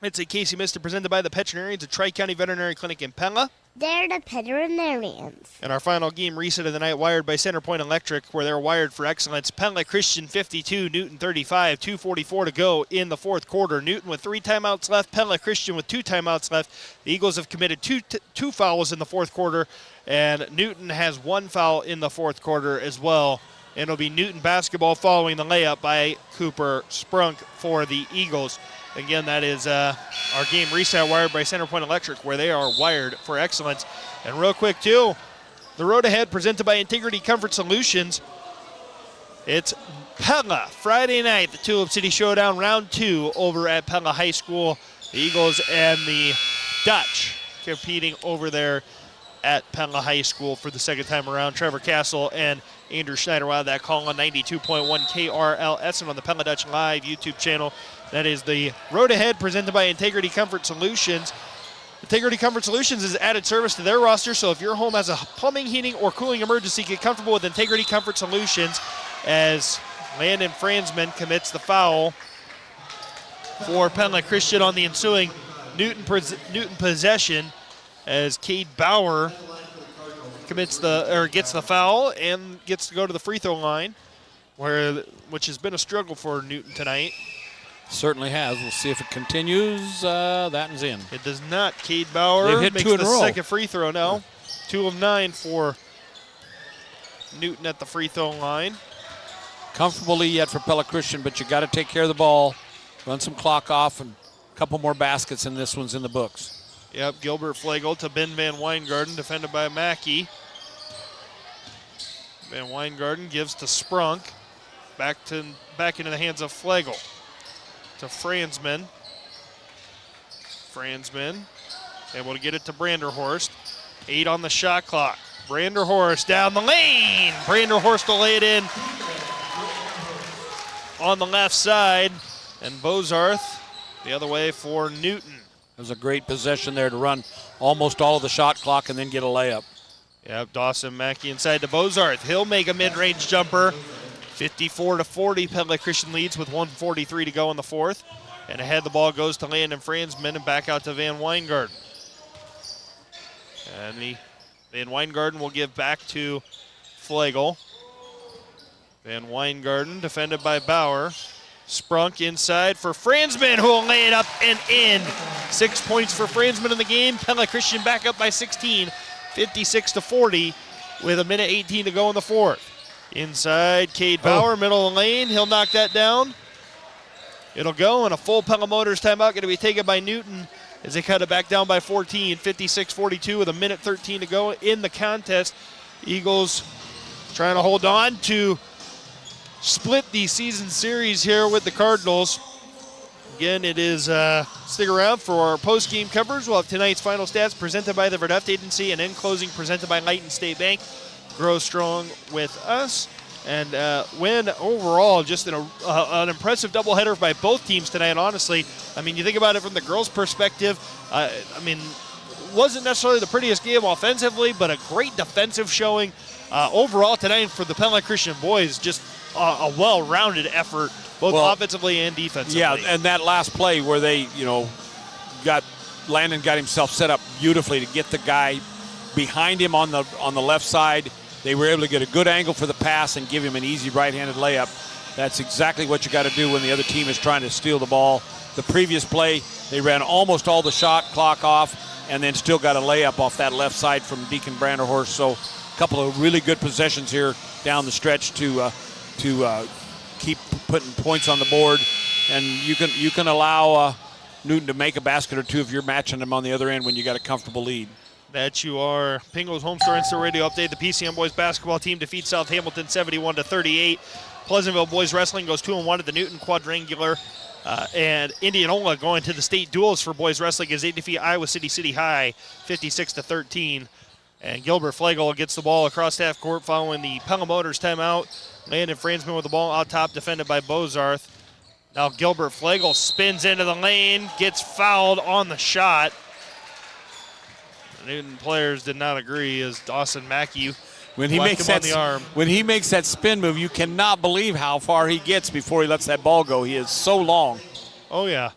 It's a Casey Mister presented by the veterinarians at Tri-County Veterinary Clinic in Pella. They're the veterinarians. And our final game reset of the night, wired by Centerpoint Electric, where they're wired for excellence. Pella Christian 52, Newton 35, 2:44 to go in the fourth quarter. Newton with 3 timeouts left, Pella Christian with 2 timeouts left. The Eagles have committed two fouls in the fourth quarter, and Newton has 1 foul in the fourth quarter as well. And it'll be Newton basketball following the layup by Cooper Sprunk for the Eagles. Again, that is our game reset wired by Centerpoint Electric, where they are wired for excellence. And real quick, too, the road ahead presented by Integrity Comfort Solutions. It's Pella Friday night, the Tulip City Showdown, round 2 over at Pella High School. The Eagles and the Dutch competing over there at Pella High School for the second time around. Trevor Castle and Andrew Schneider will have that call on 92.1 KRLS and on the Pella Dutch Live YouTube channel. That is the road ahead presented by Integrity Comfort Solutions. Integrity Comfort Solutions is added service to their roster, so if your home has a plumbing, heating, or cooling emergency, get comfortable with Integrity Comfort Solutions as Landon Franzman commits the foul for Pella Christian on the ensuing Newton possession as Cade Bauer gets the foul and gets to go to the free throw line, which has been a struggle for Newton tonight. Certainly has. We'll see if it continues. That one's in. It does not. Cade Bauer makes the second free throw now. 2 of 9 for Newton at the free throw line. Comfortable lead yet for Pella Christian, but you got to take care of the ball, run some clock off, and a couple more baskets, and this one's in the books. Yep, Gilbert Flagel to Ben Van Weingarten, defended by Mackey. Van Weingarten gives to Sprunk. Back into the hands of Flagel. To Franzman. Franzman able to get it to Branderhorst. 8 on the shot clock. Branderhorst down the lane. Branderhorst will lay it in on the left side. And Bozarth the other way for Newton. It was a great possession there to run almost all of the shot clock and then get a layup. Yep, Dawson Mackey inside to Bozarth. He'll make a mid-range jumper. 54-40, Pella Christian leads with 1:43 to go in the fourth. And ahead the ball goes to Landon Franzman and back out to Van Weingarten. And Van Weingarten will give back to Flagel. Van Weingarten defended by Bauer. Sprunk inside for Franzman, who will lay it up and in. 6 points for Franzman in the game. Pella Christian back up by 16, 56-40 with 1:18 to go in the fourth. Inside, Cade Bauer, middle of the lane. He'll knock that down. It'll go, and a full Pella Motors timeout going to be taken by Newton as they cut it back down by 14, 56-42 with 1:13 to go in the contest. Eagles trying to hold on to split the season series here with the Cardinals. Again, it is stick around for our post-game coverage. We'll have tonight's final stats presented by the Verdeft Agency and in closing presented by Light and State Bank. Grow strong with us. And win overall, just an impressive doubleheader by both teams tonight, honestly. I mean, you think about it from the girls' perspective, wasn't necessarily the prettiest game offensively, but a great defensive showing. Overall tonight for the Pella Christian boys, just a well-rounded effort, both offensively and defensively. Yeah, and that last play where they, Landon got himself set up beautifully to get the guy behind him on the left side. They were able to get a good angle for the pass and give him an easy right-handed layup. That's exactly what you got to do when the other team is trying to steal the ball. The previous play, they ran almost all the shot clock off and then still got a layup off that left side from Deacon Branderhorst. So a couple of really good possessions here down the stretch to keep putting points on the board. And you can allow Newton to make a basket or two if you're matching them on the other end when you got a comfortable lead. That you are. Pingle's Home Store Instant Radio update. The PCM boys basketball team defeats South Hamilton 71-38. Pleasantville boys wrestling goes 2-1 at the Newton Quadrangular. And Indianola going to the state duels for boys wrestling as they defeat Iowa City High 56-13. And Gilbert Flagel gets the ball across half court following the Pella Motors timeout. Landon Franzman with the ball out top, defended by Bozarth. Now Gilbert Flagel spins into the lane, gets fouled on the shot. Newton players did not agree as Dawson Mackey when he makes that spin move, you cannot believe how far he gets before he lets that ball go. He is so long. Oh yeah,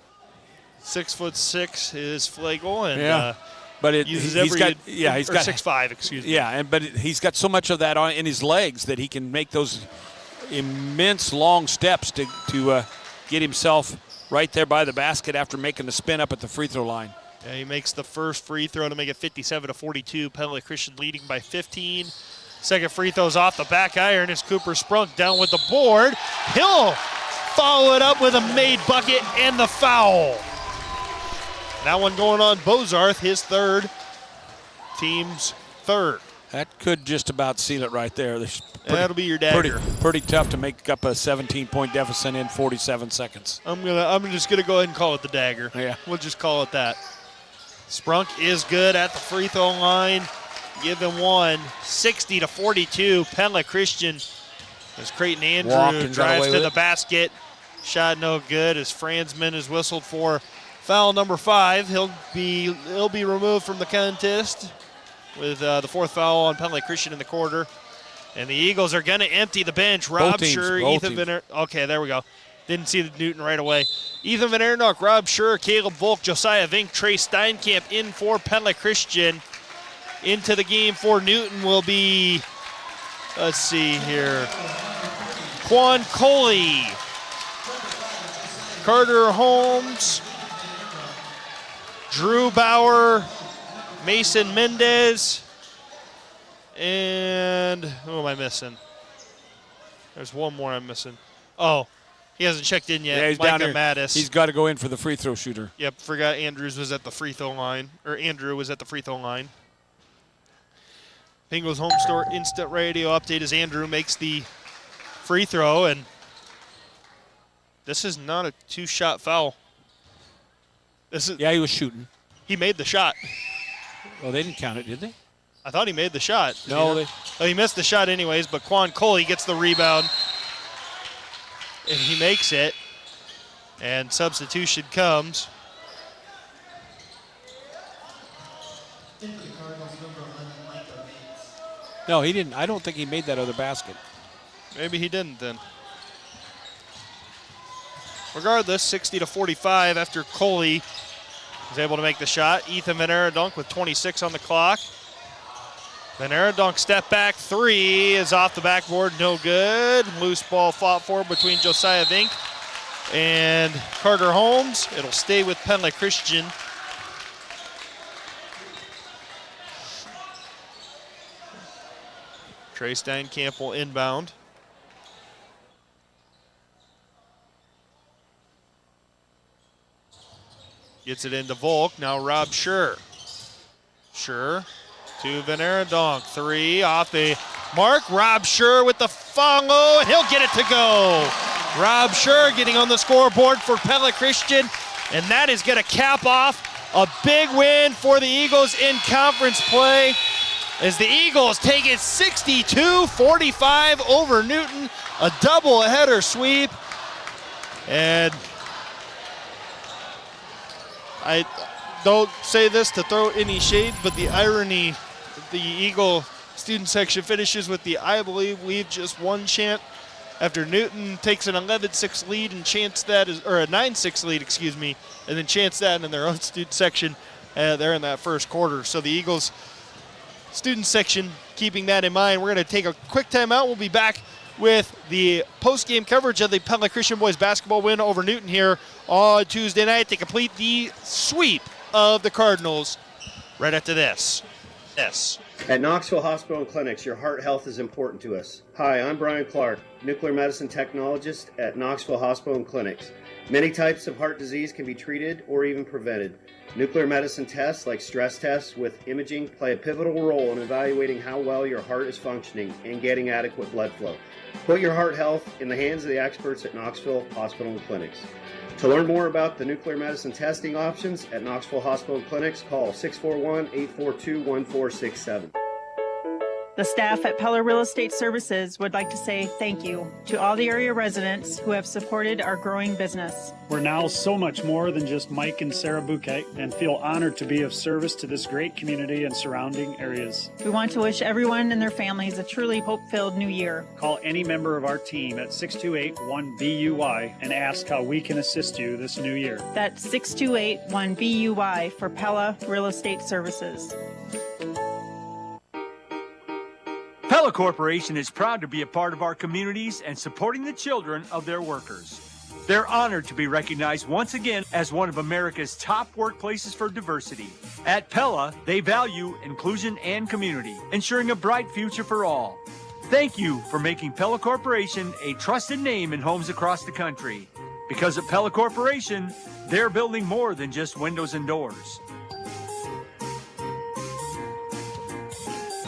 6'6" is Flagel, and but uses he's got 6'5", excuse me. Yeah, but he's got so much of that in his legs that he can make those immense long steps to get himself right there by the basket after making the spin up at the free throw line. Yeah, he makes the first free throw to make it 57-42. Pella Christian leading by 15. Second free throw's off the back iron as Cooper Sprunk down with the board. He'll follow it up with a made bucket and the foul. That one going on Bozarth, his third, team's third. That could just about seal it right there. That'll be your dagger. Pretty tough to make up a 17-point deficit in 47 seconds. I'm just gonna go ahead and call it the dagger. Yeah, we'll just call it that. Sprunk is good at the free throw line. Give him one. 60-42. Pella Christian as Creighton Andrew drives to the basket. Shot no good as Franzman is whistled for foul number 5. He'll be removed from the contest with the fourth foul on Pella Christian in the quarter. And the Eagles are going to empty the bench. Rob Schur, Ethan Van okay, there we go. Didn't see the Newton right away. Ethan Van Erdnock, Rob Schur, Caleb Volk, Josiah Vink, Trey Steinkamp in for Pella Christian. Into the game for Newton will be, let's see here, Quan Coley, Carter Holmes, Drew Bauer, Mason Mendez, and who am I missing? There's one more I'm missing. Oh, he hasn't checked in yet. Yeah, he's Micah down here. Mattis. He's got to go in for the free throw shooter. Yep, forgot Andrews was at the free throw line, or Andrew was at the free throw line. Pingle's Home Store Instant Radio update as Andrew makes the free throw, and this is not a two-shot foul. Yeah, he was shooting. He made the shot. Well, they didn't count it, did they? I thought he made the shot. No, he missed the shot anyways, but Quan Coley gets the rebound, and he makes it, and substitution comes. No, he didn't. I don't think he made that other basket. Maybe he didn't then. Regardless, 60-45 after Coley is able to make the shot. Ethan Van Aradonk with 26 on the clock. Van Aradonk step back three is off the backboard, no good. Loose ball fought for between Josiah Vink and Carter Holmes. It'll stay with Pella Christian. Trey Steinkamp will inbound. Gets it into Volk. Now Rob Schur. Schur to Van Arendonk. 3 off the mark. Rob Schur with the follow, and he'll get it to go. Rob Schur getting on the scoreboard for Pella Christian, and that is going to cap off a big win for the Eagles in conference play as the Eagles take it 62-45 over Newton, a double-header sweep. And I don't say this to throw any shade, but the irony, the Eagle student section finishes with the "I believe we've just won" chant after Newton takes an 11-6 lead and chants that, or a 9-6 lead, excuse me, and then chants that in their own student section there in that first quarter. So the Eagles student section keeping that in mind. We're going to take a quick timeout. We'll be back with the post-game coverage of the Pella Christian boys basketball win over Newton here on Tuesday night to complete the sweep of the Cardinals right after this. At Knoxville Hospital and Clinics, your heart health is important to us. Hi, I'm Brian Clark, nuclear medicine technologist at Knoxville Hospital and Clinics. Many types of heart disease can be treated or even prevented. Nuclear medicine tests like stress tests with imaging play a pivotal role in evaluating how well your heart is functioning and getting adequate blood flow. Put your heart health in the hands of the experts at Knoxville Hospital and Clinics. To learn more about the nuclear medicine testing options at Knoxville Hospital and Clinics, call 641-842-1467. The staff at Pella Real Estate Services would like to say thank you to all the area residents who have supported our growing business. We're now so much more than just Mike and Sarah Bouquet and feel honored to be of service to this great community and surrounding areas. We want to wish everyone and their families a truly hope-filled new year. Call any member of our team at 628-1BUY and ask how we can assist you this new year. That's 628-1BUY for Pella Real Estate Services. Pella Corporation is proud to be a part of our communities and supporting the children of their workers. They're honored to be recognized once again as one of America's top workplaces for diversity. At Pella, they value inclusion and community, ensuring a bright future for all. Thank you for making Pella Corporation a trusted name in homes across the country. Because at Pella Corporation, they're building more than just windows and doors.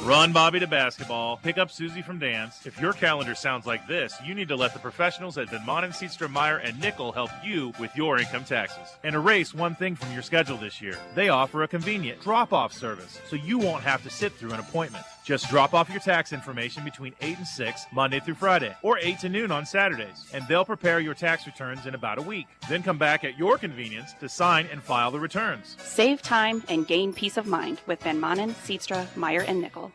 Run Bobby to basketball, pick up Susie from dance. If your calendar sounds like this, you need to let the professionals at Van Manen, Seatstra, Meyer, and Nickel help you with your income taxes. And erase one thing from your schedule this year. They offer a convenient drop-off service, so you won't have to sit through an appointment. Just drop off your tax information between 8 and 6, Monday through Friday, or 8 to noon on Saturdays, and they'll prepare your tax returns in about a week. Then come back at your convenience to sign and file the returns. Save time and gain peace of mind with Van Manen, Seatstra, Meyer, and Nickel.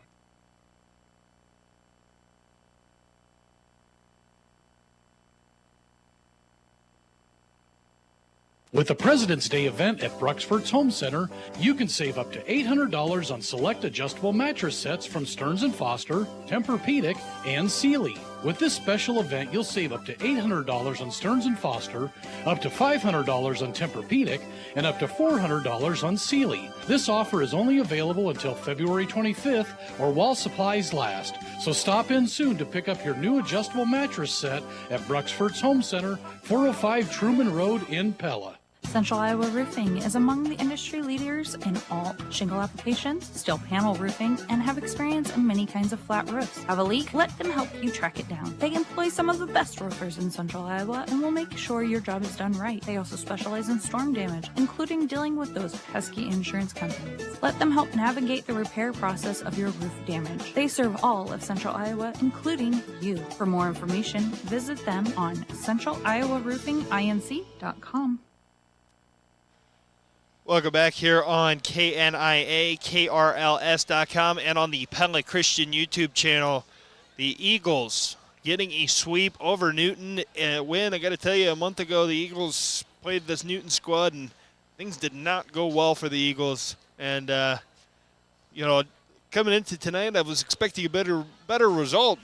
With the President's Day event at Bruxford's Home Center, you can save up to $800 on select adjustable mattress sets from Stearns & Foster, Tempur-Pedic, and Sealy. With this special event, you'll save up to $800 on Stearns & Foster, up to $500 on Tempur-Pedic, and up to $400 on Sealy. This offer is only available until February 25th or while supplies last. So stop in soon to pick up your new adjustable mattress set at Bruxford's Home Center, 405 Truman Road in Pella. Central Iowa Roofing is among the industry leaders in all shingle applications, steel panel roofing, and have experience in many kinds of flat roofs. Have a leak? Let them help you track it down. They employ some of the best roofers in Central Iowa and will make sure your job is done right. They also specialize in storm damage, including dealing with those pesky insurance companies. Let them help navigate the repair process of your roof damage. They serve all of Central Iowa, including you. For more information, visit them on centraliowaroofinginc.com. Welcome back here on KNIA, KRLS.com, and on the Pella Christian YouTube channel. The Eagles getting a sweep over Newton. Win, I got to tell you, a month ago the Eagles played this Newton squad, and things did not go well for the Eagles. And, coming into tonight, I was expecting a better result.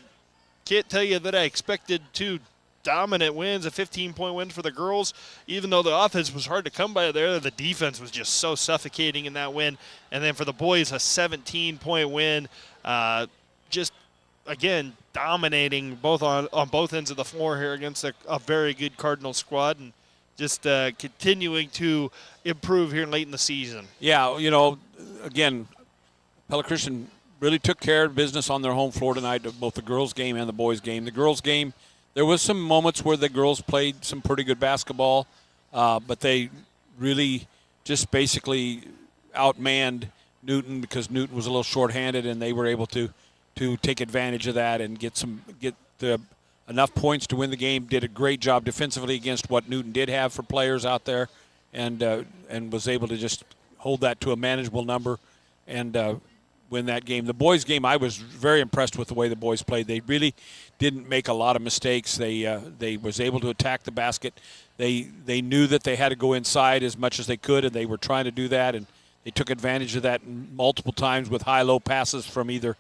Can't tell you that I expected two dominant wins, a 15-point win for the girls. Even though the offense was hard to come by there, the defense was just so suffocating in that win. And then for the boys, a 17-point win. Just, again, dominating both on both ends of the floor here against a very good Cardinal squad. And just continuing to improve here late in the season. Yeah, again, Pella Christian really took care of business on their home floor tonight, both the girls' game and the boys' game. The girls' game, there was some moments where the girls played some pretty good basketball, but they really just basically outmanned Newton because Newton was a little shorthanded, and they were able to take advantage of that and get enough points to win the game. Did a great job defensively against what Newton did have for players out there, and was able to just hold that to a manageable number and win that game. The boys' game, I was very impressed with the way the boys played. They really didn't make a lot of mistakes. They was able to attack the basket. They knew that they had to go inside as much as they could, and they were trying to do that, and they took advantage of that multiple times with high-low passes from either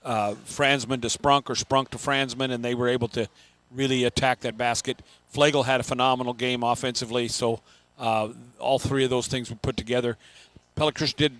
Fransman to Sprunk or Sprunk to Fransman, and they were able to really attack that basket. Flegel had a phenomenal game offensively, so all three of those things were put together. Pella Christian did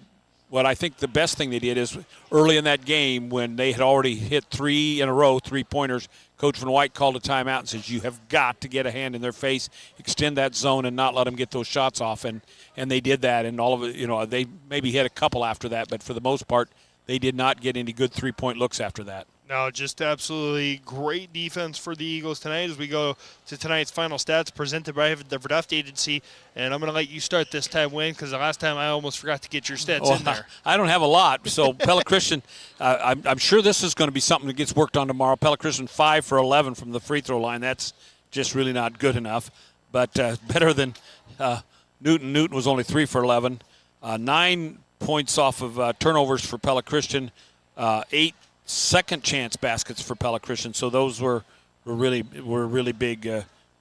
what I think the best thing they did is early in that game when they had already hit 3 in a row, 3-pointers, Coach Van White called a timeout and says, you have got to get a hand in their face, extend that zone, and not let them get those shots off. And they did that, and all of it, they maybe hit a couple after that, but for the most part, they did not get any good 3-point looks after that. No, just absolutely great defense for the Eagles tonight as we go to tonight's final stats presented by the Verduft Agency. And I'm going to let you start this time, Wayne, because the last time I almost forgot to get your stats in there. I don't have a lot. So Pella Christian, I'm sure this is going to be something that gets worked on tomorrow. Pella Christian 5 for 11 from the free throw line. That's just really not good enough. But better than Newton. Newton was only 3 for 11. 9 points off of turnovers for Pella Christian. 8 second chance baskets for Pella Christian. So those were really big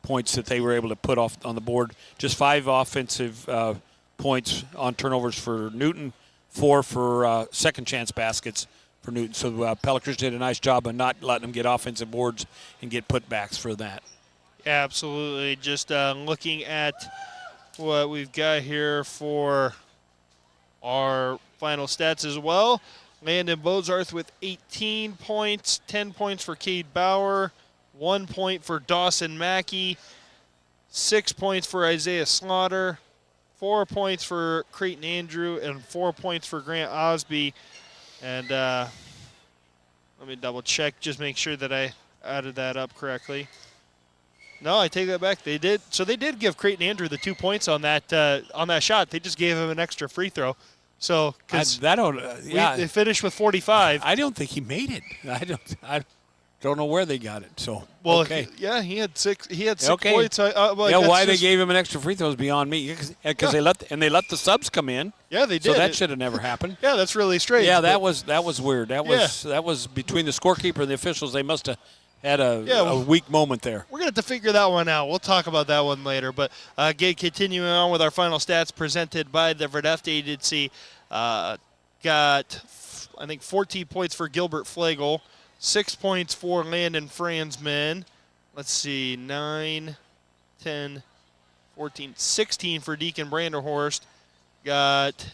points that they were able to put off on the board. Just 5 offensive points on turnovers for Newton, 4 for second chance baskets for Newton. So Pella Christian did a nice job of not letting them get offensive boards and get putbacks for that. Absolutely. Just looking at what we've got here for our final stats as well. Landon Bozarth with 18 points, 10 points for Cade Bauer, 1 point for Dawson Mackey, 6 points for Isaiah Slaughter, 4 points for Creighton Andrew, and 4 points for Grant Osby. And let me double check, just make sure that I added that up correctly. No, I take that back. They did. So they did give Creighton Andrew the 2 points on that shot. They just gave him an extra free throw. So, because they finished with 45. I don't think he made it. I don't know where they got it. So, well, okay. He had 6. He had 6 points. Why they gave him an extra free throw is beyond me. Because they let the subs come in. Yeah, they did. So that should have never happened. Yeah, that's really strange. Yeah, that was weird. That was between the scorekeeper and the officials. They must have had a weak moment there. We're going to have to figure that one out. We'll talk about that one later. But continuing on with our final stats presented by the Verduft Agency, got, I think, 14 points for Gilbert Flegel, 6 points for Landon Fransman. Let's see, 9, 10, 14, 16 for Deacon Branderhorst. Got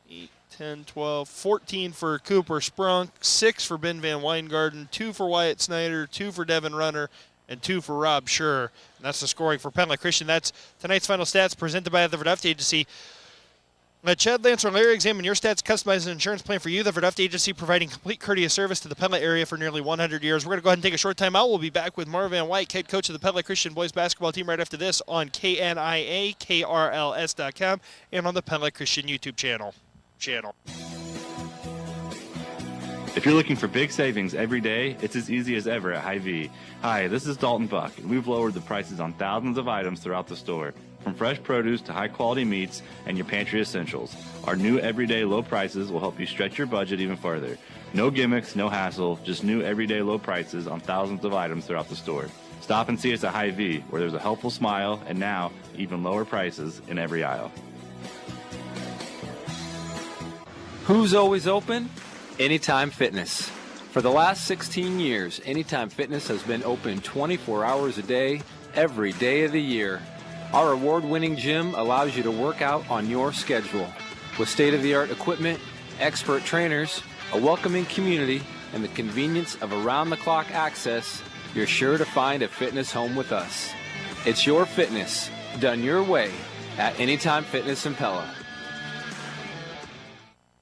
8, 10, 12, 14 for Cooper Sprunk, 6 for Ben Van Weingarten, 2 for Wyatt Snyder, 2 for Devin Runner, and 2 for Rob Schur. And that's the scoring for Pella Christian. That's tonight's final stats presented by the Verduft Agency. Let Chad Lancer and Larry examine your stats, customize an insurance plan for you. The Verduft Agency providing complete courteous service to the Pella area for nearly 100 years. We're going to go ahead and take a short time out. We'll be back with Marv Van White, head coach of the Pella Christian boys basketball team, right after this on KNIA-KRLS.com and on the Pella Christian YouTube channel. If you're looking for big savings every day, it's as easy as ever at Hy-Vee. Hi, this is Dalton Buck, and we've lowered the prices on thousands of items throughout the store, from fresh produce to high-quality meats and your pantry essentials. Our new everyday low prices will help you stretch your budget even further. No gimmicks, no hassle, just new everyday low prices on thousands of items throughout the store. Stop and see us at Hy-Vee, where there's a helpful smile and now even lower prices in every aisle. Who's always open? Anytime Fitness. For the last 16 years, Anytime Fitness has been open 24 hours a day, every day of the year. Our award-winning gym allows you to work out on your schedule. With state-of-the-art equipment, expert trainers, a welcoming community, and the convenience of around-the-clock access, you're sure to find a fitness home with us. It's your fitness, Done your way at Anytime Fitness in Pella.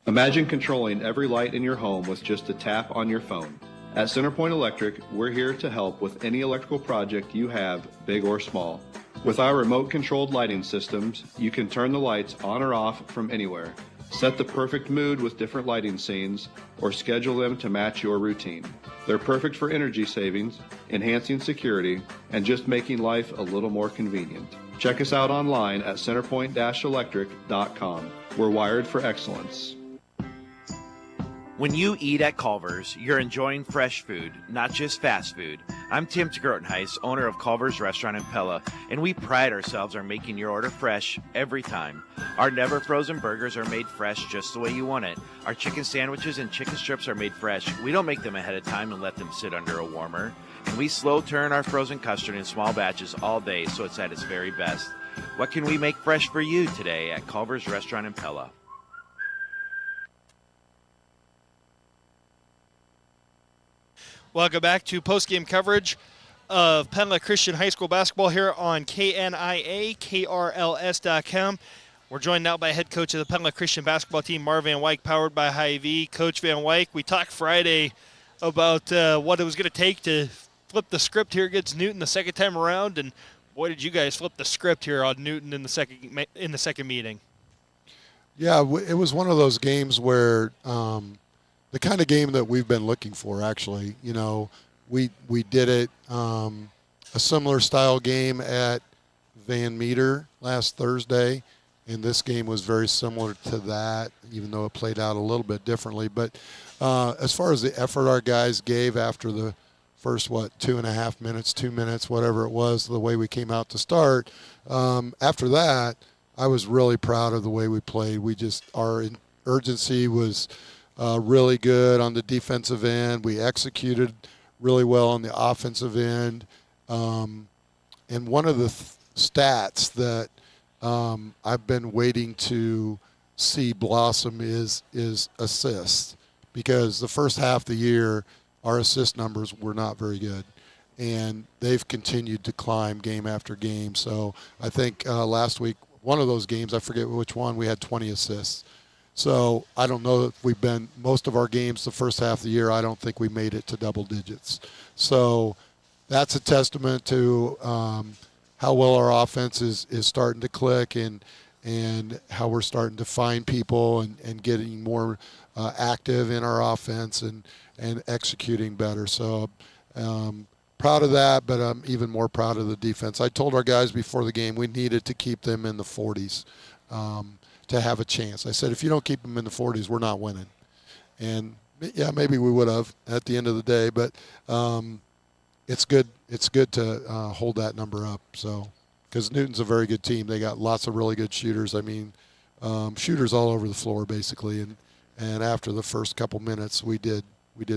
Imagine controlling every light in your home with just a tap on your phone. At CenterPoint Electric, we're here to help with any electrical project you have, big or small. With our remote-controlled lighting systems, you can turn the lights on or off from anywhere, set the perfect mood with different lighting scenes, or schedule them to match your routine. They're perfect for energy savings, enhancing security, and just making life a little more convenient. Check us out online at centerpoint-electric.com. We're wired for excellence. When you eat at Culver's, you're enjoying fresh food, not just fast food. I'm Tim Grotenheis, owner of Culver's Restaurant in Pella, and we pride ourselves on making your order fresh every time. Our never frozen burgers are made fresh just the way you want it. Our chicken sandwiches and chicken strips are made fresh. We don't make them ahead of time and let them sit under a warmer. And we slow turn our frozen custard in small batches all day so it's at its very best. What can we make fresh for you today at Culver's Restaurant in Pella? Welcome back to postgame coverage of Pella Christian High School basketball here on KNIA, KRLS.com. We're joined now by head coach of the Pella Christian basketball team, Marv Van Wyk, powered by Hy-Vee. Coach Van Wyk, we talked Friday about what it was going to take to flip the script here against Newton the second time around, and boy, did you guys flip the script here on Newton in the second meeting. Yeah, it was one of those games where the kind of game that we've been looking for, actually. You know, we did it, a similar style game at Van Meter last Thursday, and this game was very similar to that, even though it played out a little bit differently. But as far as the effort our guys gave after the first, 2.5 minutes, 2 minutes, whatever it was, the way we came out to start, after that, I was really proud of the way we played. Our urgency was really good on the defensive end. We executed really well on the offensive end. And one of the stats that I've been waiting to see blossom is assists, because the first half of the year, our assist numbers were not very good. And they've continued to climb game after game. So I think last week, one of those games, I forget which one, we had 20 assists. So I don't know if we've been, most of our games the first half of the year, I don't think we made it to double digits. So that's a testament to how well our offense is starting to click, and how we're starting to find people and getting more active in our offense and executing better. So proud of that, but I'm even more proud of the defense. I told our guys before the game we needed to keep them in the 40s. To have a chance. I said, if you don't keep them in the 40s, we're not winning. And yeah, maybe we would have at the end of the day, but it's good. It's good to hold that number up. So, because Newton's a very good team. They got lots of really good shooters. I mean, shooters all over the floor basically. And after the first couple minutes, we did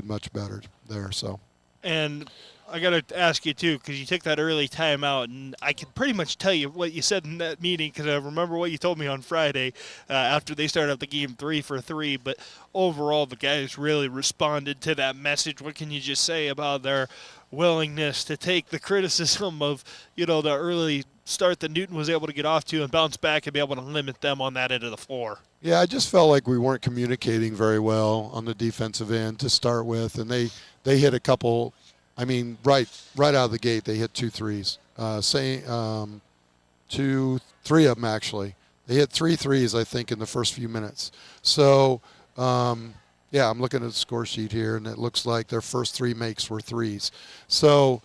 much better there. So. And I got to ask you, too, because you took that early timeout, and I can pretty much tell you what you said in that meeting, because I remember what you told me on Friday after they started up the game 3 for 3. But overall, the guys really responded to that message. What can you just say about their willingness to take the criticism of, the early start that Newton was able to get off to and bounce back and be able to limit them on that end of the floor? Yeah, I just felt like we weren't communicating very well on the defensive end to start with, and they hit a couple. I mean, right out of the gate, they hit 2 threes. 3 of them, actually. They hit 3 threes, I think, in the first few minutes. So, I'm looking at the score sheet here, and it looks like their first 3 makes were threes. So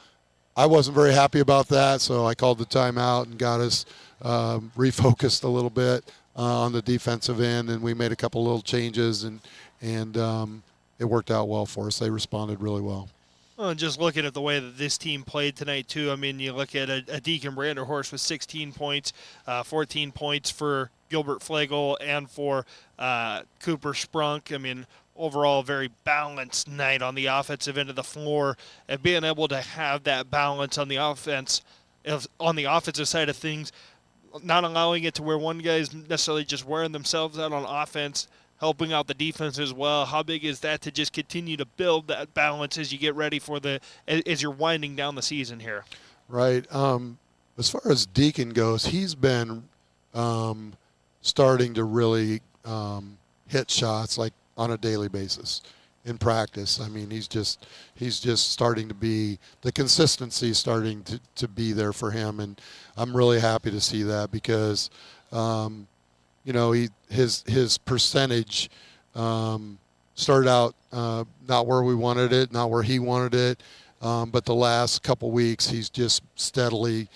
I wasn't very happy about that, so I called the timeout and got us refocused a little bit on the defensive end, and we made a couple little changes, and it worked out well for us. They responded really well. Well, and just looking at the way that this team played tonight, too, I mean, you look at a Deacon Branderhorst with 16 points, 14 points for Gilbert Flagel and for Cooper Sprunk. I mean, overall, a very balanced night on the offensive end of the floor, and being able to have that balance on the offensive side of things, not allowing it to where one guy's necessarily just wearing themselves out on offense, helping out the defense as well. How big is that to just continue to build that balance as you get ready for as you're winding down the season here? Right. as far as Deacon goes, he's been starting to really hit shots like on a daily basis in practice. I mean, he's just starting to be, the consistency starting to be there for him, and I'm really happy to see that because his percentage started out not where we wanted it, not where he wanted it, but the last couple weeks he's just steadily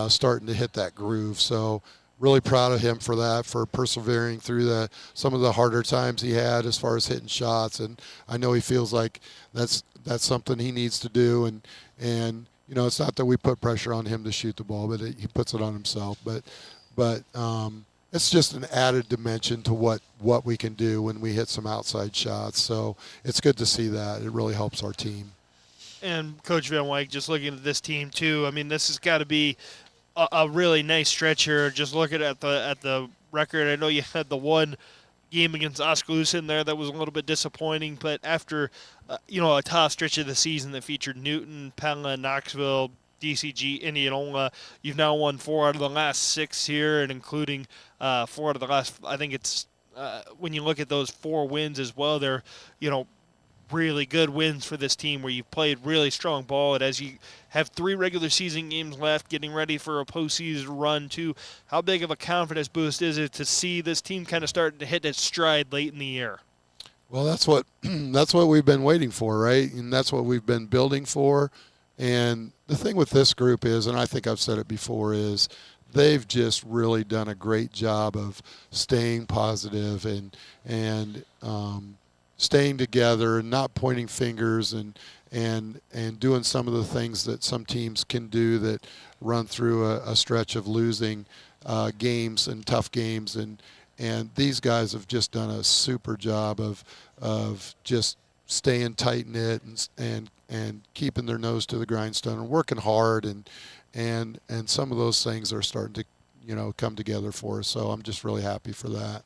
starting to hit that groove. So really proud of him for that, for persevering through some of the harder times he had as far as hitting shots. And I know he feels like that's something he needs to do. And it's not that we put pressure on him to shoot the ball, but he puts it on himself. But it's just an added dimension to what we can do when we hit some outside shots. So it's good to see that. It really helps our team. And Coach Van Wyk, just looking at this team too, I mean, this has got to be a really nice stretch here. Just looking at the record, I know you had the one game against Oskaloosa in there that was a little bit disappointing, but after a tough stretch of the season that featured Newton, Pella, Knoxville, DCG, Indianola, you've now won 4 out of the last 6 here, and including 4 out of the last. I think it's when you look at those 4 wins as well, they're really good wins for this team where you've played really strong ball. And as you have 3 regular season games left, getting ready for a postseason run too, how big of a confidence boost is it to see this team kind of starting to hit its stride late in the year? Well, that's what we've been waiting for, right? And that's what we've been building for. And the thing with this group is, and I think I've said it before, is they've just really done a great job of staying positive and staying together and not pointing fingers and doing some of the things that some teams can do that run through a stretch of losing games and tough games. And these guys have just done a super job of just staying tight-knit and keeping their nose to the grindstone and working hard. And some of those things are starting to, come together for us. So I'm just really happy for that.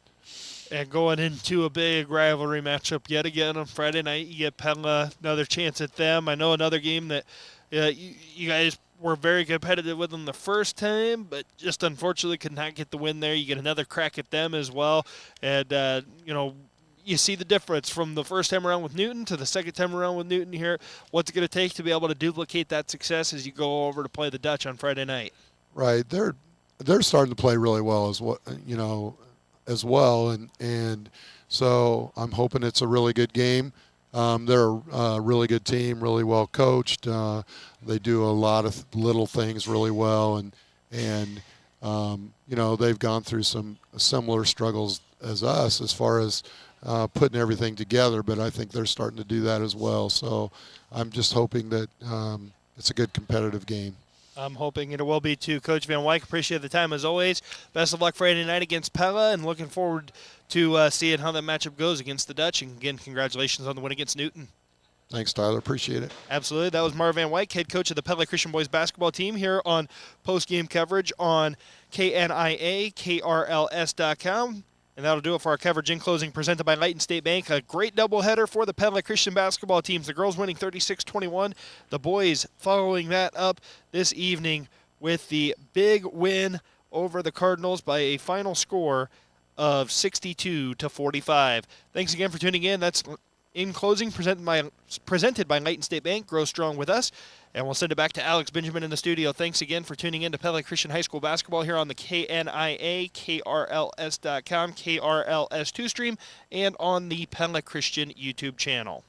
And going into a big rivalry matchup yet again on Friday night, you get Pella, another chance at them. I know another game that you guys were very competitive with them the first time, but just unfortunately could not get the win there. You get another crack at them as well. And, you see the difference from the first time around with Newton to the second time around with Newton here. What's it going to take to be able to duplicate that success as you go over to play the Dutch on Friday night? Right. They're starting to play really well as well, and so I'm hoping it's a really good game. They're a really good team, really well coached. They do a lot of little things really well, and they've gone through some similar struggles as us as far as putting everything together, but I think they're starting to do that as well. So I'm just hoping that it's a good competitive game. I'm hoping it will be too. Coach Van Wyk, appreciate the time as always. Best of luck Friday night against Pella, and looking forward to seeing how that matchup goes against the Dutch. And again, congratulations on the win against Newton. Thanks, Tyler. Appreciate it. Absolutely. That was Marv Van Wyk, head coach of the Pella Christian boys basketball team, here on post-game coverage on KNIA, KRLS.com. And that'll do it for our coverage in closing, presented by Leighton State Bank. A great doubleheader for the Pella Christian basketball teams. The girls winning 36-21. The boys following that up this evening with the big win over the Cardinals by a final score of 62-45. Thanks again for tuning in. That's in closing, presented by Leighton State Bank. Grow strong with us. And we'll send it back to Alex Benjamin in the studio. Thanks again for tuning in to Pella Christian High School basketball here on the KNIA, KRLS.com, KRLS2 stream, and on the Pella Christian YouTube channel.